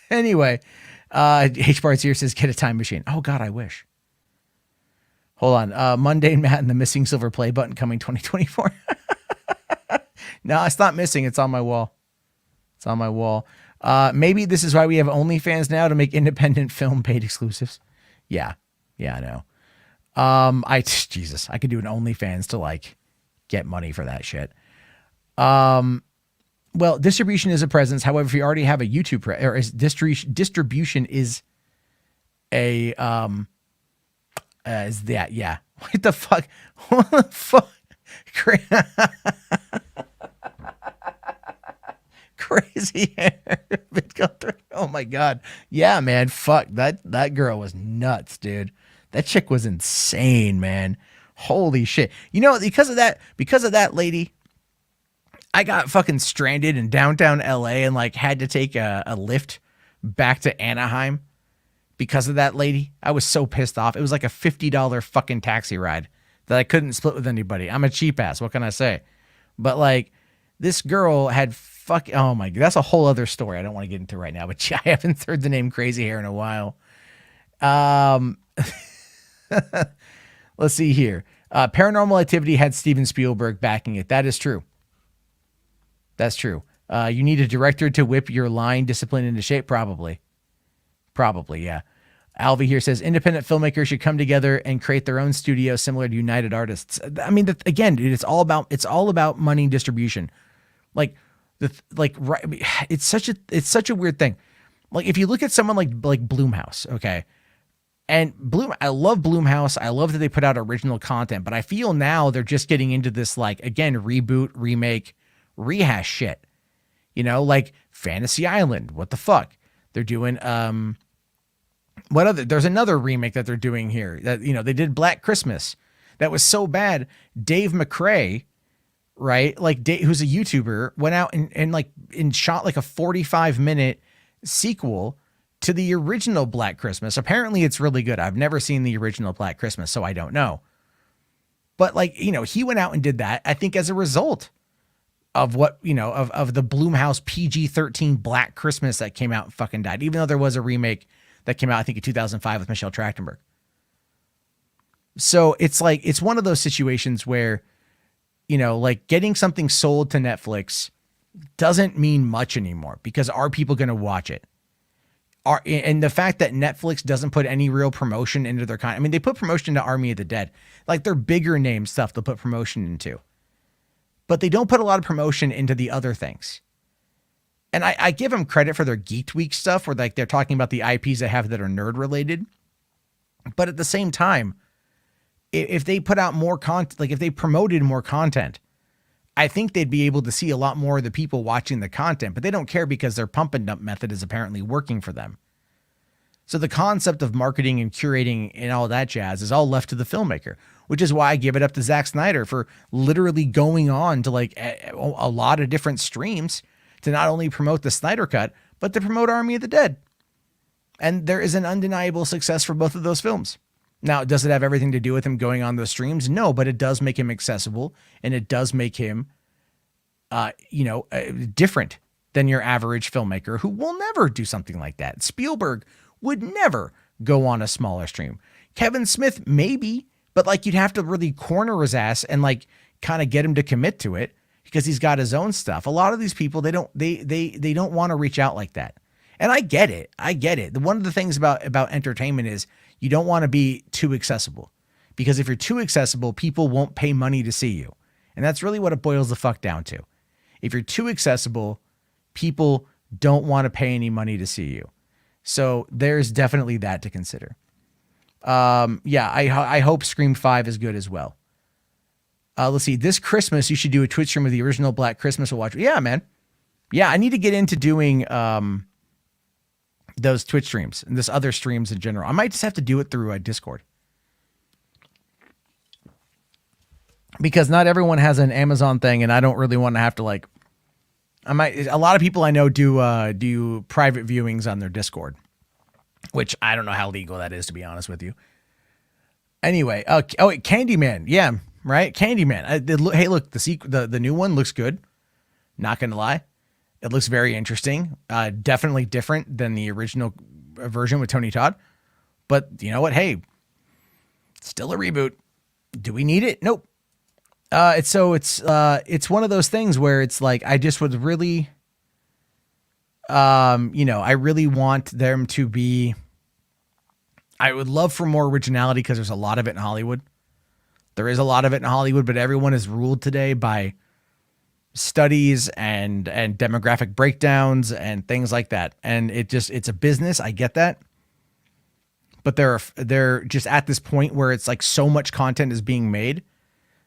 Anyway, H-Bart's here says, get a time machine. Oh God, I wish. Hold on. Mundane Matt and the missing silver play button coming 2024. No, it's not missing. It's on my wall. It's on my wall. Maybe this is why we have OnlyFans now, to make independent film paid exclusives. Yeah. Yeah, I know. Jesus, I could do an OnlyFans to like get money for that shit. Well, distribution is a presence. However, if you already have a YouTube or distribution is a, is that, yeah. What the fuck? What the fuck? Crazy hair. Oh my God. Yeah, man. Fuck. That girl was nuts, dude. That chick was insane, man. Holy shit. You know, because of that lady, I got fucking stranded in downtown LA and like had to take a lift back to Anaheim because of that lady. I was so pissed off. It was like a $50 fucking taxi ride that I couldn't split with anybody. I'm a cheap ass. What can I say? But like, this girl had oh my God, that's a whole other story I don't want to get into right now, but I haven't heard the name Crazy Hair in a while. Let's see here. Paranormal Activity had Steven Spielberg backing it. That is true. That's true. You need a director to whip your line discipline into shape. Probably, yeah. Alvi here says independent filmmakers should come together and create their own studio similar to United Artists. I mean, again, dude, it's all about money and distribution. Like it's such a weird thing. Like if you look at someone like Blumhouse, okay, and I love Blumhouse. I love that they put out original content, but I feel now they're just getting into this like again reboot, remake, rehash shit. You know, like Fantasy Island. What the fuck? They're doing there's another remake that they're doing here that, you know, they did Black Christmas. That was so bad. Dave McRae, right? Like who's a YouTuber, went out and shot like a 45-minute sequel to the original Black Christmas. Apparently it's really good. I've never seen the original Black Christmas, so I don't know. But like, you know, he went out and did that, I think, as a result of what, you know, of the Blumhouse PG-13 Black Christmas that came out and fucking died, even though there was a remake that came out, I think, in 2005 with Michelle Trachtenberg. So it's like, it's one of those situations where, you know, like getting something sold to Netflix doesn't mean much anymore, because are people going to watch it? are, and the fact that Netflix doesn't put any real promotion into their content. I mean, they put promotion into Army of the Dead, like their bigger name stuff they'll put promotion into, but they don't put a lot of promotion into the other things. And I give them credit for their Geek Week stuff where like they're talking about the IPs they have that are nerd related. But at the same time, if they put out more content, like if they promoted more content, I think they'd be able to see a lot more of the people watching the content, but they don't care because their pump and dump method is apparently working for them. So the concept of marketing and curating and all that jazz is all left to the filmmaker, which is why I give it up to Zack Snyder for literally going on to like a lot of different streams to not only promote the Snyder Cut, but to promote Army of the Dead. And there is an undeniable success for both of those films. Now, does it have everything to do with him going on those streams? No, but it does make him accessible, and it does make him, different than your average filmmaker who will never do something like that. Spielberg would never go on a smaller stream. Kevin Smith, maybe, but like you'd have to really corner his ass and like kind of get him to commit to it because he's got his own stuff. A lot of these people, they don't want to reach out like that. And I get it. One of the things about entertainment is you don't want to be too accessible, because if you're too accessible, people won't pay money to see you. And that's really what it boils the fuck down to. If you're too accessible, people don't want to pay any money to see you. So there's definitely that to consider. I hope Scream 5 is good as well. Let's see. This Christmas, you should do a Twitch stream of the original Black Christmas. We'll watch. Yeah, man. Yeah, I need to get into doing those Twitch streams and this other streams in general. I might just have to do it through Discord, because not everyone has an Amazon thing, and I don't really want to have to like. A lot of people I know do private viewings on their Discord, which I don't know how legal that is, to be honest with you. Anyway, Candyman, yeah, right, Candyman. Hey, look, the new one looks good. Not gonna lie, it looks very interesting. Definitely different than the original version with Tony Todd. But you know what? Hey, still a reboot. Do we need it? Nope. It's one of those things where it's like, I just would really, I really want them to be, I would love for more originality, because there's a lot of it in Hollywood. There is a lot of it in Hollywood, but everyone is ruled today by studies and demographic breakdowns and things like that. And it's a business. I get that. But they're just at this point where it's like so much content is being made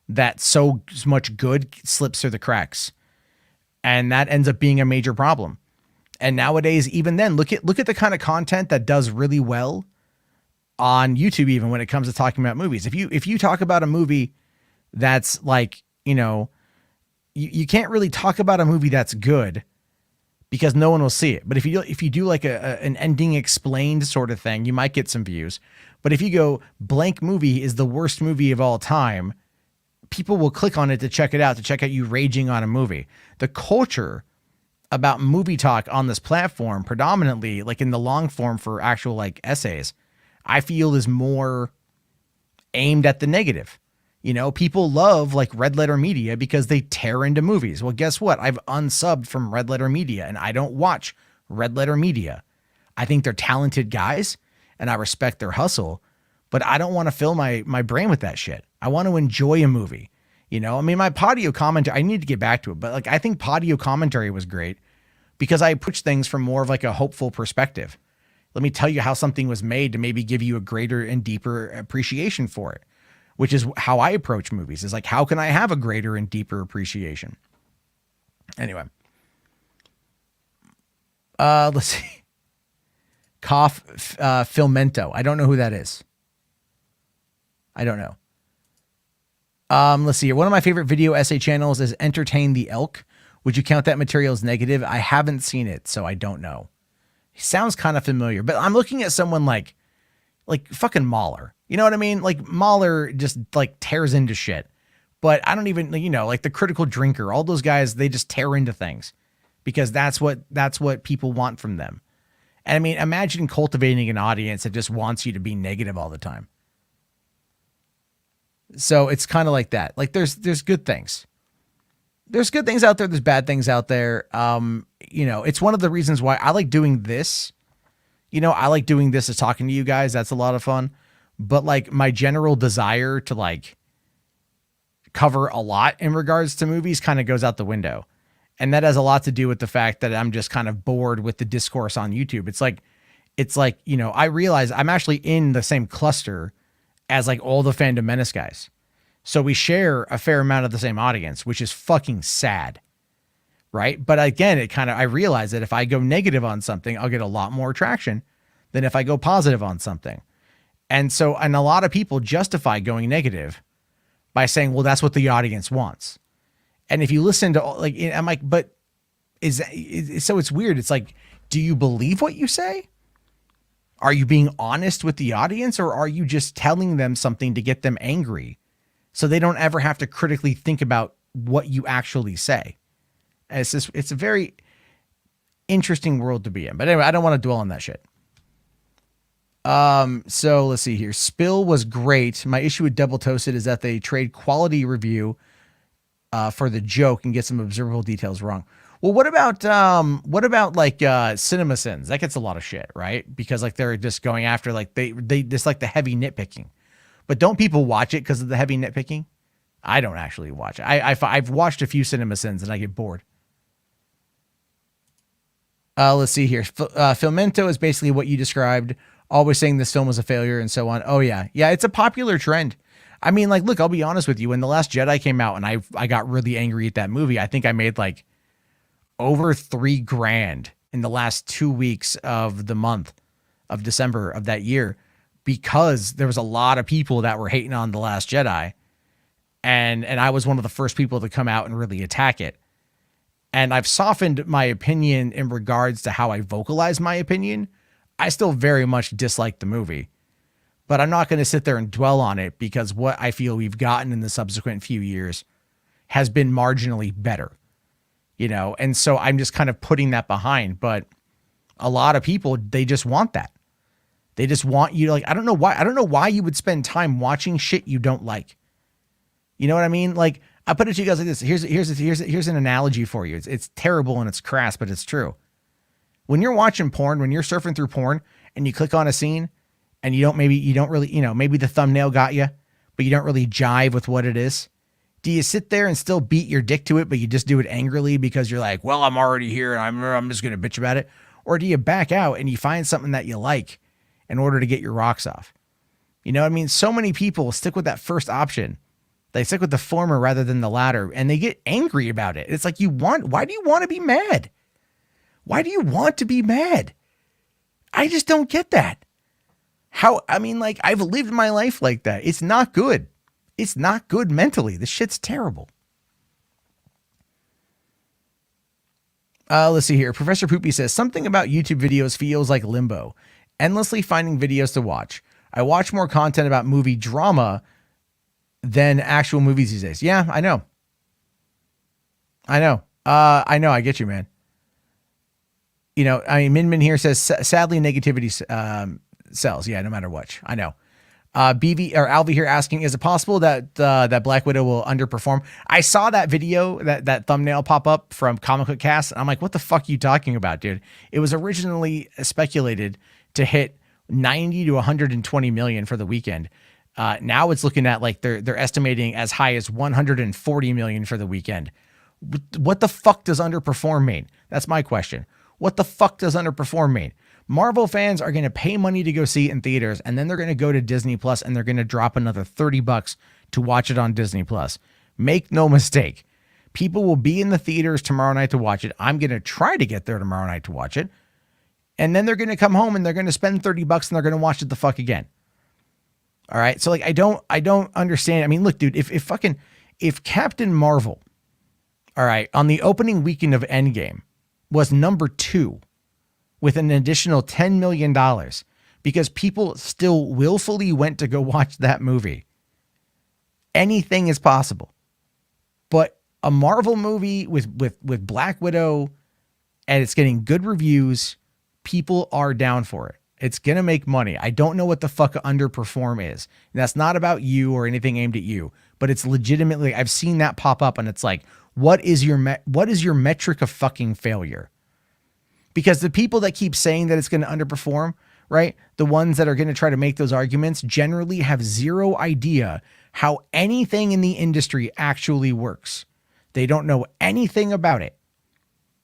that so much good slips through the cracks. And that ends up being a major problem. And nowadays, even then, look at the kind of content that does really well on YouTube, even when it comes to talking about movies. If you talk about a movie that's like, you can't really talk about a movie that's good because no one will see it. But if you do like an ending explained sort of thing, you might get some views. But if you go, blank movie is the worst movie of all time, people will click on it to check out you raging on a movie. The culture about movie talk on this platform, predominantly like in the long form for actual like essays, I feel is more aimed at the negative. People love like Red Letter Media because they tear into movies. Well, guess what? I've unsubbed from Red Letter Media, and I don't watch Red Letter Media. I think they're talented guys and I respect their hustle, but I don't want to fill my brain with that shit. I want to enjoy a movie. My Podio commentary, I need to get back to it, but like, I think Podio commentary was great because I approach things from more of like a hopeful perspective. Let me tell you how something was made to maybe give you a greater and deeper appreciation for it, which is how I approach movies, is like, how can I have a greater and deeper appreciation? Anyway, let's see. Cough, Filmento. I don't know who that is. I don't know. Let's see here. One of my favorite video essay channels is Entertain the Elk. Would you count that material as negative? I haven't seen it, so I don't know. He sounds kind of familiar, but I'm looking at someone like fucking Mahler. You know what I mean? Like Mahler just like tears into shit, but I don't even, like the Critical Drinker, all those guys, they just tear into things because that's what people want from them. And I mean, imagine cultivating an audience that just wants you to be negative all the time. So it's kind of like that. Like there's good things. There's good things out there. There's bad things out there. It's one of the reasons why I like doing this, I like doing this as talking to you guys. That's a lot of fun. But like my general desire to like cover a lot in regards to movies kind of goes out the window. And that has a lot to do with the fact that I'm just kind of bored with the discourse on YouTube. It's like, I realize I'm actually in the same cluster as like all the Fandom Menace guys. So we share a fair amount of the same audience, which is fucking sad. Right. But again, I realize that if I go negative on something, I'll get a lot more traction than if I go positive on something. And a lot of people justify going negative by saying, well, that's what the audience wants. And if you listen to like, I'm like, but so it's weird. It's like, do you believe what you say? Are you being honest with the audience, or are you just telling them something to get them angry so they don't ever have to critically think about what you actually say? And it's a very interesting world to be in. But anyway, I don't want to dwell on that shit. So let's see here. Spill was great. My issue with Double Toasted is that they trade quality review for the joke and get some observable details wrong. Well, what about like Cinema Sins? That gets a lot of shit, right? Because like they're just going after like they just like the heavy nitpicking. But don't people watch it because of the heavy nitpicking? I don't actually watch it. I've watched a few Cinema Sins and I get bored. Let's see here. Filmento is basically what you described. Always saying this film was a failure and so on. Oh yeah. Yeah. It's a popular trend. I mean, like, look, I'll be honest with you. When The Last Jedi came out and I got really angry at that movie, I think I made like over $3,000 in the last 2 weeks of the month of December of that year, because there was a lot of people that were hating on The Last Jedi. And I was one of the first people to come out and really attack it. And I've softened my opinion in regards to how I vocalize my opinion. I still very much dislike the movie, but I'm not going to sit there and dwell on it, because what I feel we've gotten in the subsequent few years has been marginally better, and so I'm just kind of putting that behind. But a lot of people, they just want that. They just want you to like, I don't know why you would spend time watching shit you don't like. You know what I mean? Like, I put it to you guys like this. Here's an analogy for you. It's terrible and it's crass, but it's true. When you're watching porn, when you're surfing through porn and you click on a scene and maybe the thumbnail got you, but you don't really jive with what it is. Do you sit there and still beat your dick to it, but you just do it angrily because you're like, well, I'm already here and I'm just going to bitch about it? Or do you back out and you find something that you like in order to get your rocks off? You know what I mean? So many people stick with that first option. They stick with the former rather than the latter, and they get angry about it. It's like, why do you want to be mad? Why do you want to be mad? I just don't get that. I've lived my life like that. It's not good. It's not good mentally. This shit's terrible. Let's see here. Professor Poopy says, something about YouTube videos feels like limbo. Endlessly finding videos to watch. I watch more content about movie drama than actual movies these days. Yeah, I know. I get you, man. Min Min here says, sadly, negativity sells. Yeah, no matter what. I know. BV or Alvi here asking, is it possible that Black Widow will underperform? I saw that video, that thumbnail pop up from Comic Book Cast. I'm like, what the fuck are you talking about, dude? It was originally speculated to hit 90 to 120 million for the weekend. Now it's looking at like they're estimating as high as 140 million for the weekend. What the fuck does underperform mean? That's my question. What the fuck does underperform mean? Marvel fans are going to pay money to go see it in theaters, and then they're going to go to Disney Plus and they're going to drop another $30 to watch it on Disney Plus. Make no mistake. People will be in the theaters tomorrow night to watch it. I'm going to try to get there tomorrow night to watch it. And then they're going to come home and they're going to spend $30 and they're going to watch it the fuck again. All right. So like, I don't understand. I mean, look, dude, if Captain Marvel, all right, on the opening weekend of Endgame was number 2 with an additional $10 million because people still willfully went to go watch that movie, anything is possible. But a Marvel movie with Black Widow and it's getting good reviews, people are down for it. It's going to make money. I don't know what the fuck underperform is. And that's not about you or anything aimed at you, but it's legitimately, I've seen that pop up and it's like, what is your metric of fucking failure? Because the people that keep saying that it's going to underperform, right? The ones that are going to try to make those arguments generally have zero idea how anything in the industry actually works. They don't know anything about it.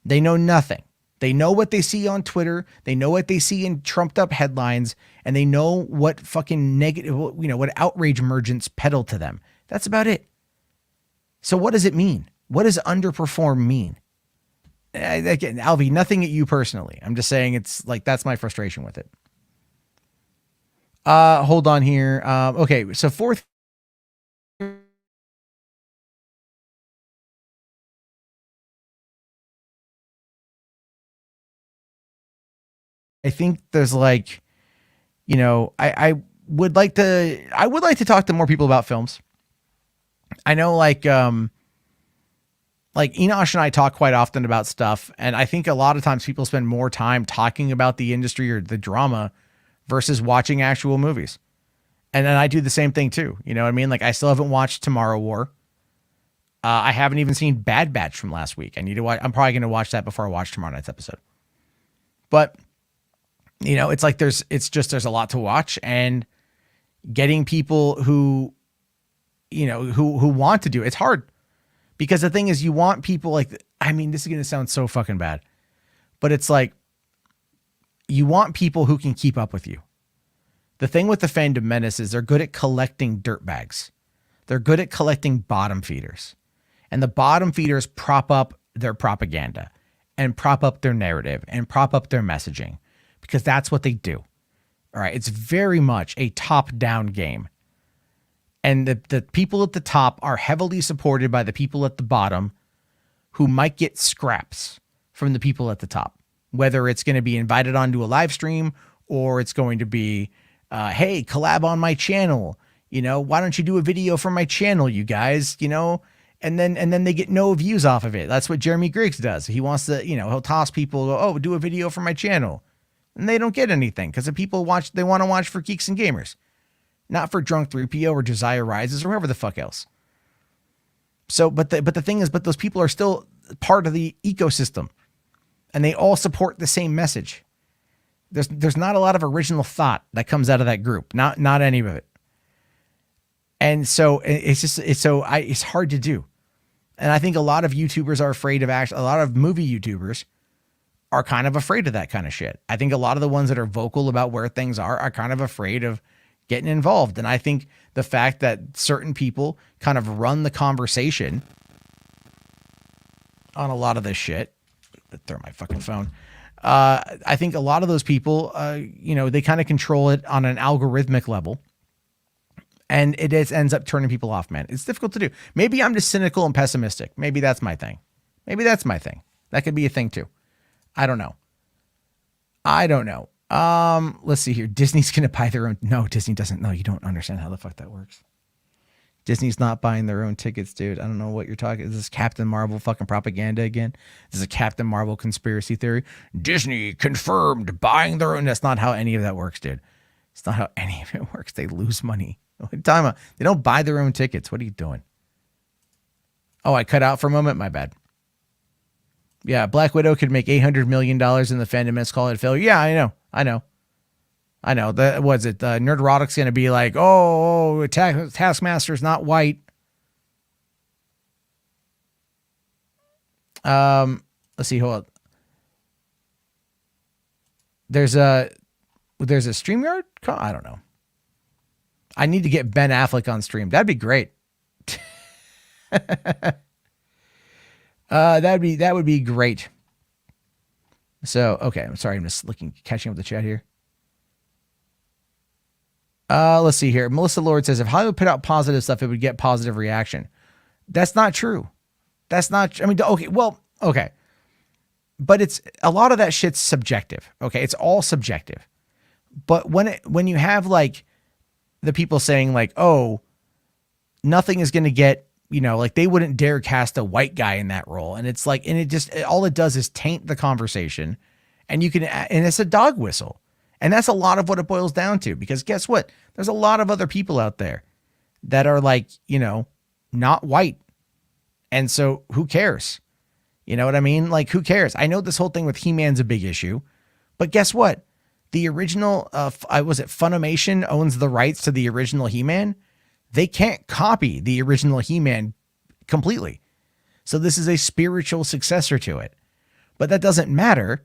They know nothing. They know what they see on Twitter. They know what they see in trumped up headlines, and they know what fucking negative, what outrage merchants peddle to them. That's about it. So what does it mean? What does underperform mean? Again, Alvy, nothing at you personally. I'm just saying it's like, that's my frustration with it. Hold on here. Okay. So fourth, I think there's like, I would like to talk to more people about films. I know like Enosh and I talk quite often about stuff. And I think a lot of times people spend more time talking about the industry or the drama versus watching actual movies. And then I do the same thing too. You know what I mean? Like I still haven't watched Tomorrow War. I haven't even seen Bad Batch from last week. I need to watch. I'm probably going to watch that before I watch tomorrow night's episode. But it's like there's a lot to watch, and getting people who want to do it. It's hard because the thing is you want people this is going to sound so fucking bad, but it's like you want people who can keep up with you. The thing with the Fandom Menace is they're good at collecting dirtbags. They're good at collecting bottom feeders, and the bottom feeders prop up their propaganda and prop up their narrative and prop up their messaging because that's what they do. All right. It's very much a top-down game. And the people at the top are heavily supported by the people at the bottom who might get scraps from the people at the top, whether it's going to be invited onto a live stream or it's going to be, hey, collab on my channel. Why don't you do a video for my channel, you guys, and then they get no views off of it. That's what Jeremy Griggs does. He wants to, he'll toss people, oh, do a video for my channel. And they don't get anything because the people they want to watch for Geeks and Gamers. Not for Drunk 3PO or Josiah Rises or whoever the fuck else. So, but the thing is, those people are still part of the ecosystem, and they all support the same message. There's not a lot of original thought that comes out of that group. Not any of it. And so it's hard to do. And I think a lot of YouTubers are afraid of a lot of movie YouTubers are kind of afraid of that kind of shit. I think a lot of the ones that are vocal about where things are kind of afraid of getting involved. And I think the fact that certain people kind of run the conversation on a lot of this shit, throw my fucking phone. I think a lot of those people, they kind of control it on an algorithmic level, and it ends up turning people off, man. It's difficult to do. Maybe I'm just cynical and pessimistic. Maybe that's my thing. That could be a thing too. I don't know. Let's see here. Disney's going to buy their own. No, Disney doesn't. No, you don't understand how the fuck that works. Disney's not buying their own tickets, dude. I don't know what you're talking. Is this Captain Marvel fucking propaganda again? This is a Captain Marvel conspiracy theory. Disney confirmed buying their own. That's not how any of that works, dude. It's not how any of it works. They lose money. What are you talking about? They don't buy their own tickets. What are you doing? Oh, I cut out for a moment. My bad. Yeah, Black Widow could make $800 million in the Fandom Menace, call it a failure. Yeah, I know. That was it. Nerdrotic's going to be like, oh, Taskmaster's not white. Let's see. Hold on. There's a StreamYard? I don't know. I need to get Ben Affleck on stream. That'd be great. That would be great. So, okay. I'm sorry. I'm just catching up with the chat here. Let's see here. Melissa Lord says, if Hollywood put out positive stuff, it would get positive reaction. That's not true. Okay. But it's a lot of that shit's subjective. Okay. It's all subjective. But when you have like the people saying like, oh, nothing is going to get, like they wouldn't dare cast a white guy in that role. And it's like, all it does is taint the conversation, and it's a dog whistle. And that's a lot of what it boils down to, because guess what? There's a lot of other people out there that are like, not white. And so who cares? You know what I mean? Like, who cares? I know this whole thing with He-Man's a big issue, but guess what? The original, was it Funimation owns the rights to the original He-Man? They can't copy the original He-Man completely. So this is a spiritual successor to it. But that doesn't matter.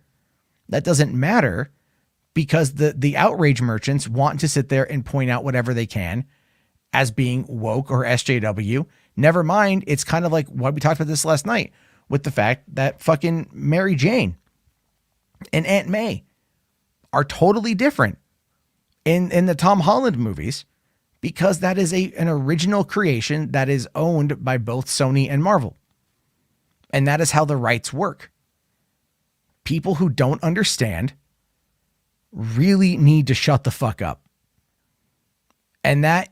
That doesn't matter because the outrage merchants want to sit there and point out whatever they can as being woke or SJW. Never mind, it's kind of like what we talked about this last night with the fact that fucking Mary Jane and Aunt May are totally different in the Tom Holland movies because that is an original creation that is owned by both Sony and Marvel. And that is how the rights work. People who don't understand really need to shut the fuck up. And that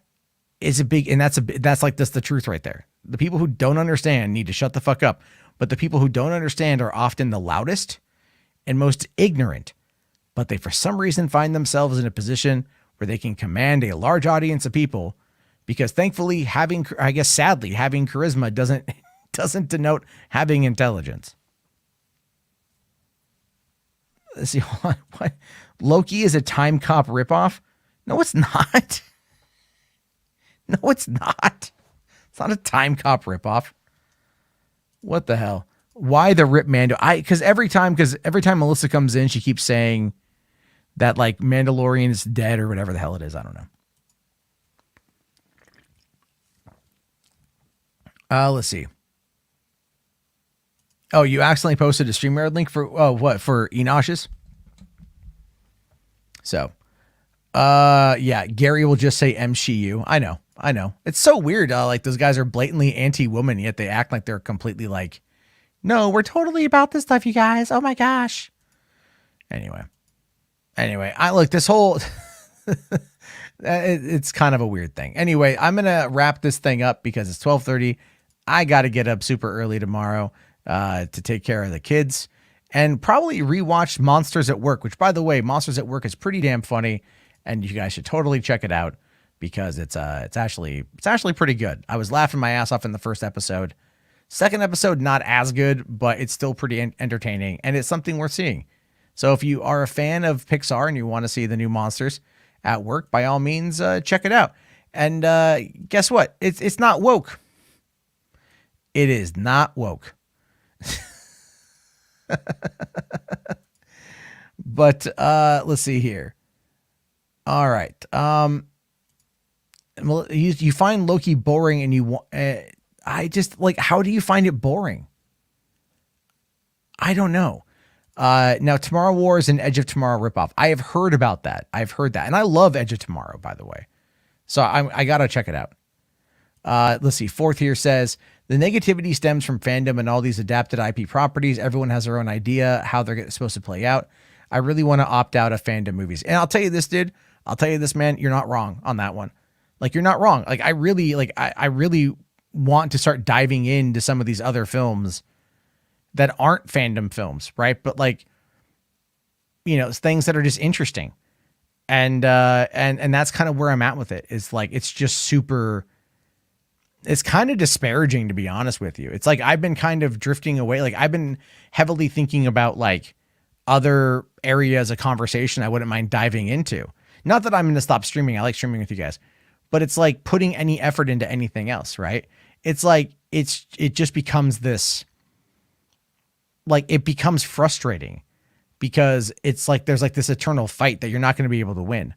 is that's the truth right there. The people who don't understand need to shut the fuck up. But the people who don't understand are often the loudest and most ignorant. But they, for some reason, find themselves in a position where they can command a large audience of people because thankfully sadly, having charisma doesn't denote having intelligence. Let's see, what? Loki is a Time Cop ripoff? No, it's not. No, it's not. It's not a Time Cop ripoff. What the hell? Why the Rip Mando? Because every time Melissa comes in, she keeps saying that like Mandalorian is dead or whatever the hell it is. I don't know. Let's see. Oh, you accidentally posted a StreamYard link for for Enosh's? So, yeah, Gary will just say MCU. I know. It's so weird. Like those guys are blatantly anti-woman, yet they act like they're completely like, no, we're totally about this stuff, you guys. Oh my gosh. Anyway, I look, this whole, it's kind of a weird thing. Anyway, I'm going to wrap this thing up because it's 12:30. I got to get up super early tomorrow to take care of the kids and probably rewatch Monsters at Work, which by the way, Monsters at Work is pretty damn funny and you guys should totally check it out because it's actually pretty good. I was laughing my ass off in the first episode. Second episode, not as good, but it's still pretty entertaining and it's something worth seeing. So if you are a fan of Pixar and you want to see the new Monsters at Work, by all means, check it out. And guess what? It's not woke. It is not woke. But let's see here. All right. Well, you find Loki boring and you want... I just like, how do you find it boring? I don't know. Now Tomorrow War is an Edge of Tomorrow ripoff. I have heard about that. And I love Edge of Tomorrow, by the way. So I got to check it out. Let's see. Fourth here says the negativity stems from fandom and all these adapted IP properties. Everyone has their own idea how they're supposed to play out. I really want to opt out of fandom movies. And I'll tell you this, dude. I'll tell you this, man. You're not wrong on that one. Like, you're not wrong. Like, I really want to start diving into some of these other films that aren't fandom films, right? But like, you know, things that are just interesting. And that's kind of where I'm at with it. Is like, it's just super, it's kind of disparaging, to be honest with you. It's like, I've been kind of drifting away. Like, I've been heavily thinking about like other areas of conversation I wouldn't mind diving into. Not that I'm going to stop streaming. I like streaming with you guys, but it's like putting any effort into anything else, right? It's like, it just becomes this, like, it becomes frustrating because it's like, there's like this eternal fight that you're not going to be able to win.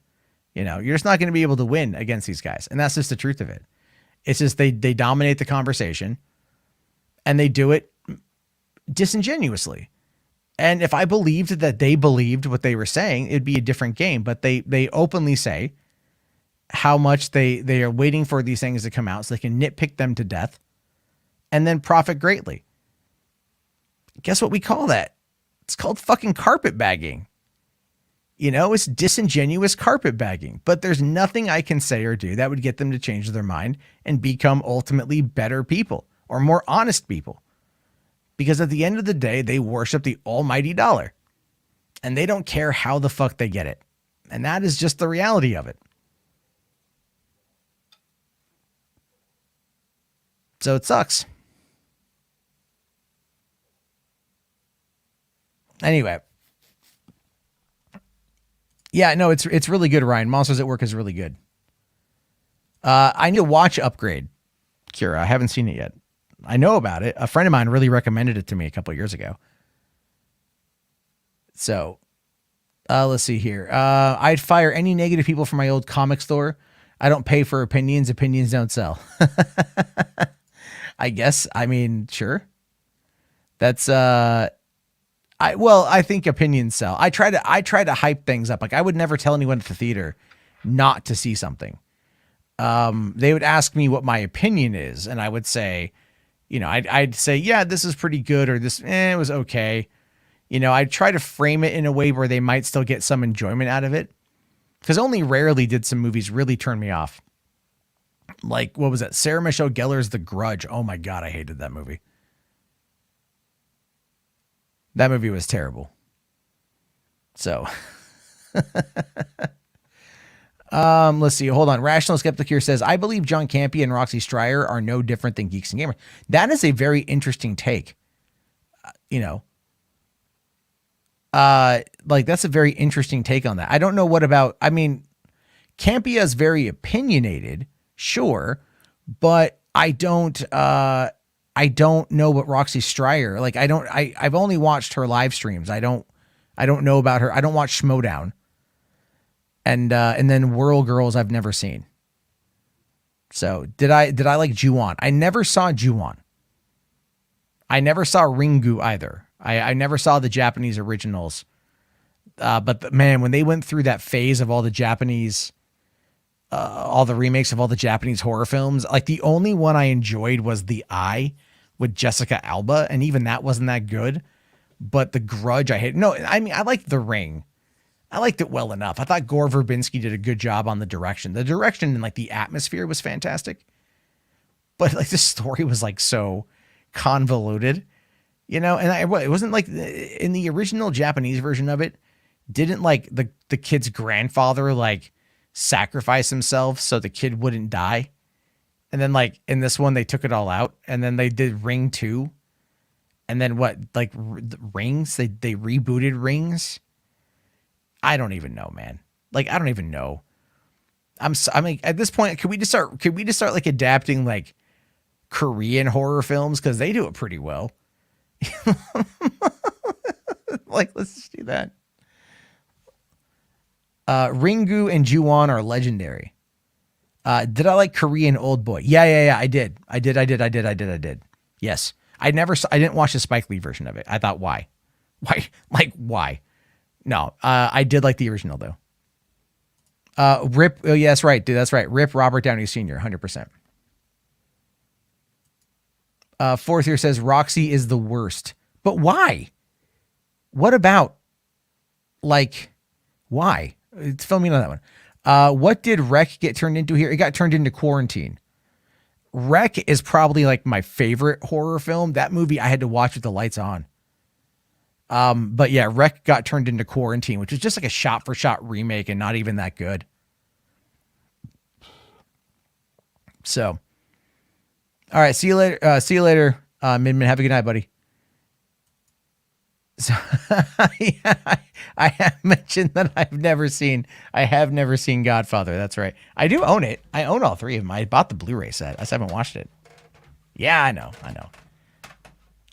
You know, you're just not going to be able to win against these guys. And that's just the truth of it. It's just, they dominate the conversation and they do it disingenuously. And if I believed that they believed what they were saying, it'd be a different game, but they openly say how much they are waiting for these things to come out so they can nitpick them to death and then profit greatly. Guess what we call that? It's called fucking carpetbagging. You know, it's disingenuous carpetbagging, but there's nothing I can say or do that would get them to change their mind and become ultimately better people or more honest people. Because at the end of the day, they worship the almighty dollar and they don't care how the fuck they get it. And that is just the reality of it. So it sucks. Anyway. Yeah, no, it's really good, Ryan. Monsters at Work is really good. I need to watch Upgrade, Kira. I haven't seen it yet. I know about it. A friend of mine really recommended it to me a couple of years ago. So, let's see here. I'd fire any negative people from my old comic store. I don't pay for opinions. Opinions don't sell. I guess. I mean, sure. That's I think opinions sell. I try to hype things up. Like I would never tell anyone at the theater not to see something. They would ask me what my opinion is, and I would say, I'd say, yeah, this is pretty good, or this, it was okay. I'd try to frame it in a way where they might still get some enjoyment out of it. Because only rarely did some movies really turn me off. Like, what was that? Sarah Michelle Gellar's The Grudge. Oh my God, I hated that movie. That movie was terrible. So, let's see. Hold on. Rational Skeptic here says, I believe John Campea and Roxy Stryer are no different than Geeks and Gamers. That is a very interesting take. That's a very interesting take on that. I don't know Campea is very opinionated, sure, but I don't know what Roxy Stryer, I've only watched her live streams. I don't know about her. I don't watch Schmodown. And then Whirl Girls I've never seen. So did I like Ju-on? I never saw Ju-on. I never saw Ringu either. I never saw the Japanese originals. But man, when they went through that phase of all the Japanese, all the remakes of all the Japanese horror films, like the only one I enjoyed was The Eye with Jessica Alba. And even that wasn't that good, but The Grudge I hate. No, I mean, I liked The Ring. I liked it well enough. I thought Gore Verbinski did a good job on the direction. The direction and the atmosphere was fantastic, but the story was so convoluted, and it wasn't in the original Japanese version of it. Didn't the kid's grandfather sacrifice himself so the kid wouldn't die? And then in this one, they took it all out, and then they did Ring 2. And then Rings, they rebooted Rings. I don't even know, man. I don't even know. At this point, could we just start adapting Korean horror films? Cause they do it pretty well. Let's just do that. Ringu and Ju-on are legendary. Did I like Korean Old Boy? Yeah. I did. Yes. I didn't watch the Spike Lee version of it. I thought, why? Why? No, I did like the original though. Rip. Oh, yeah, that's right, dude. That's right. Rip Robert Downey Sr. 100%. Fourth here says Roxy is the worst, but why? What about why? Fill me in on that one. What did Rec get turned into here? It got turned into Quarantine. Rec is probably my favorite horror film. That movie I had to watch with the lights on. But yeah, Rec got turned into Quarantine, which is just a shot for shot remake and not even that good. So, all right. See you later. Midman. Have a good night, buddy. So I have mentioned that I have never seen Godfather. That's right. I do own it. I own all three of them. I bought the Blu-ray set. I just haven't watched it. Yeah, I know.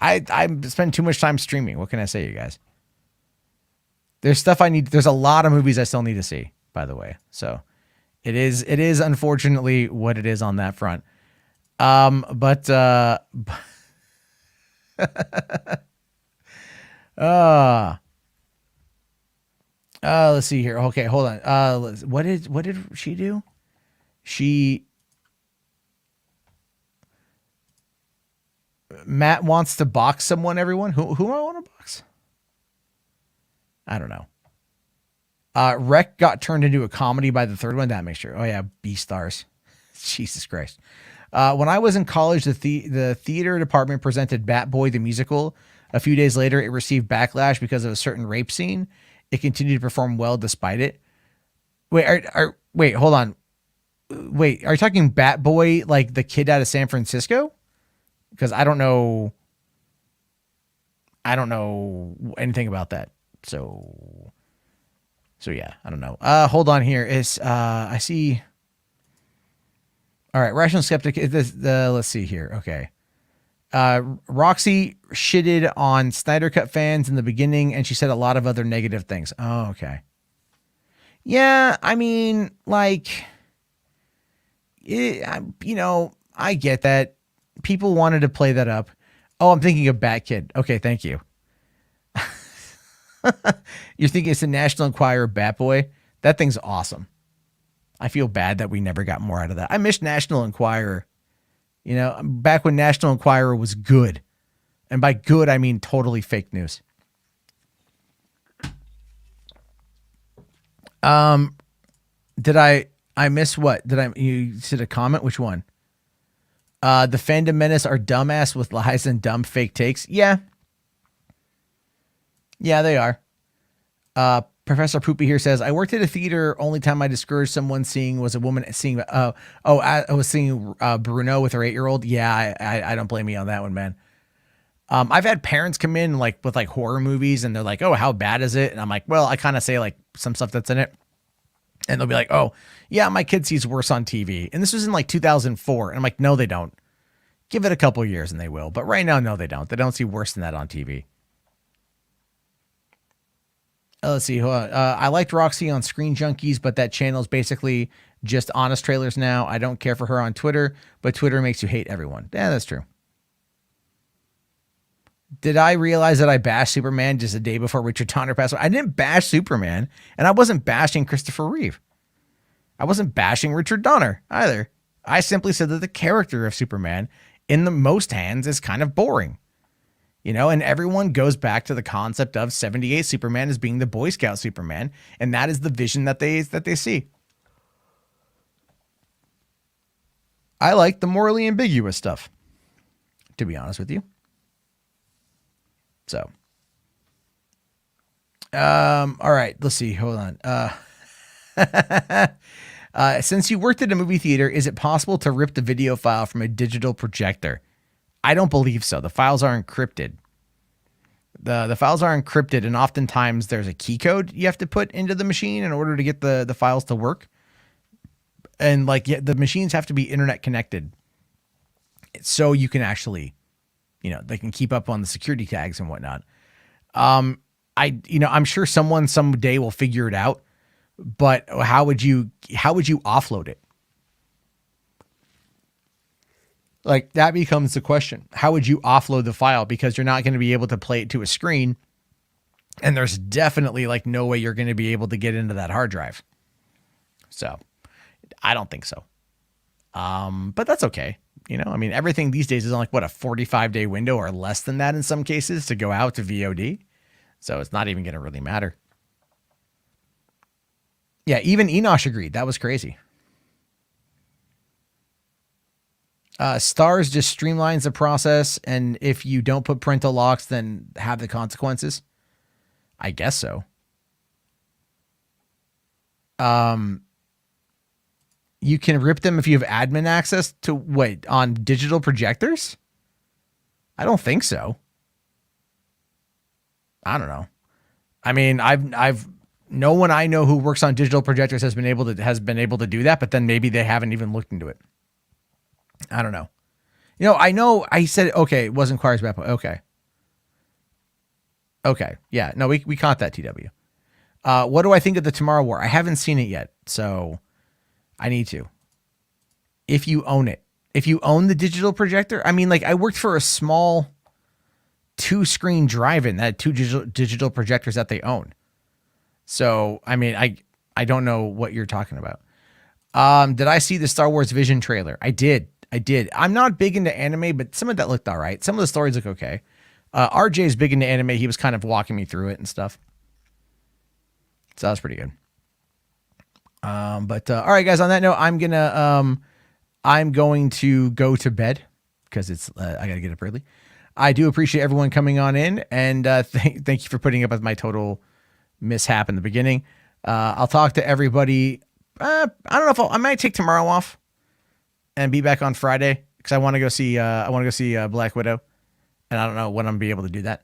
I spend too much time streaming. What can I say, you guys? There's a lot of movies I still need to see, by the way. So it is unfortunately what it is on that front. Let's see here. Okay, hold on. What did she do? Matt wants to box someone, everyone. Who I want to box? I don't know. Rec got turned into a comedy by the third one. That makes sure. Oh yeah, B-stars. Jesus Christ. When I was in college, the theater department presented Bat Boy the musical. A few days later, it received backlash because of a certain rape scene. It continued to perform well despite it. Wait, hold on. Wait, are you talking Bat Boy, the kid out of San Francisco? Because I don't know. I don't know anything about that. So yeah, I don't know. Hold on here. I see. All right, rational skeptic. Let's see here. Okay. Roxy shitted on Snyder Cut fans in the beginning, and she said a lot of other negative things. Oh, okay. Yeah, I mean, like, I get that. People wanted to play that up. Oh, I'm thinking of Bat Kid. Okay, thank you. You're thinking it's the National Enquirer Bat Boy? That thing's awesome. I feel bad that we never got more out of that. I miss National Enquirer. Back when National Enquirer was good. And by good, I mean totally fake news. Did I miss what? You said a comment? Which one? The fandom menace are dumbass with lies and dumb fake takes. Yeah. Yeah, they are. Professor Poopy here says, I worked at a theater. Only time I discouraged someone seeing was a woman seeing, I was seeing Bruno with her 8-year-old. Yeah, I don't blame you on that one, man. I've had parents come in with horror movies and they're like, oh, how bad is it? And I'm like, well, I kind of say some stuff that's in it. And they'll be like, oh, yeah, my kid sees worse on TV. And this was in 2004. And I'm like, no, they don't. Give it a couple years and they will. But right now, no, they don't. They don't see worse than that on TV. Let's see. I liked Roxy on Screen Junkies, but that channel is basically just honest trailers now. I don't care for her on Twitter, but Twitter makes you hate everyone. Yeah, that's true. Did I realize that I bashed Superman just a day before Richard Donner passed away? I didn't bash Superman, and I wasn't bashing Christopher Reeve. I wasn't bashing Richard Donner either. I simply said that the character of Superman in the most hands is kind of boring. And everyone goes back to the concept of 78 Superman as being the Boy Scout Superman, and that is the vision that they see. I like the morally ambiguous stuff, to be honest with you. So, all right, let's see. Hold on. Since you worked at a movie theater, is it possible to rip the video file from a digital projector? I don't believe so. The files are encrypted. The files are encrypted, and oftentimes there's a key code you have to put into the machine in order to get the files to work. And the machines have to be internet connected, so you can actually, they can keep up on the security tags and whatnot. I'm sure someone someday will figure it out, but how would you offload it? That becomes the question. How would you offload the file? Because you're not going to be able to play it to a screen. And there's definitely no way you're going to be able to get into that hard drive. So I don't think so. But that's okay. Everything these days is on a 45-day window or less than that in some cases to go out to VOD. So it's not even going to really matter. Yeah, even Enosh agreed. That was crazy. Stars just streamlines the process, and if you don't put parental locks, then have the consequences. I guess so. You can rip them if you have admin access to on digital projectors? I don't think so. I don't know. I mean, I've no one I know who works on digital projectors has been able to do that, but then maybe they haven't even looked into it. I don't know. I know I said, okay, it wasn't Choir's Bad Boy. Okay. Okay. Yeah. No, we caught that, TW. What do I think of the Tomorrow War? I haven't seen it yet, so I need to. If you own it. If you own the digital projector, I worked for a small 2-screen drive-in that had 2 digital projectors that they own. So, I don't know what you're talking about. Did I see the Star Wars Vision trailer? I did. I'm not big into anime, but some of that looked all right. Some of the stories look okay. RJ's big into anime. He was kind of walking me through it and stuff. So that was pretty good. But all right, guys, on that note, I'm going to go to bed because I got to get up early. I do appreciate everyone coming on in, and thank you for putting up with my total mishap in the beginning. I'll talk to everybody. I don't know if I might take tomorrow off and be back on Friday because I want to go see Black Widow, and I don't know when I'm gonna be able to do that.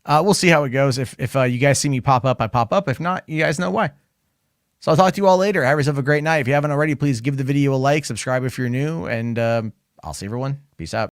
We'll see how it goes. If you guys see me pop up, I pop up. If not, you guys know why. So I'll talk to you all later. Have yourself a great night. If you haven't already, please give the video a like, subscribe if you're new, and I'll see everyone. Peace out.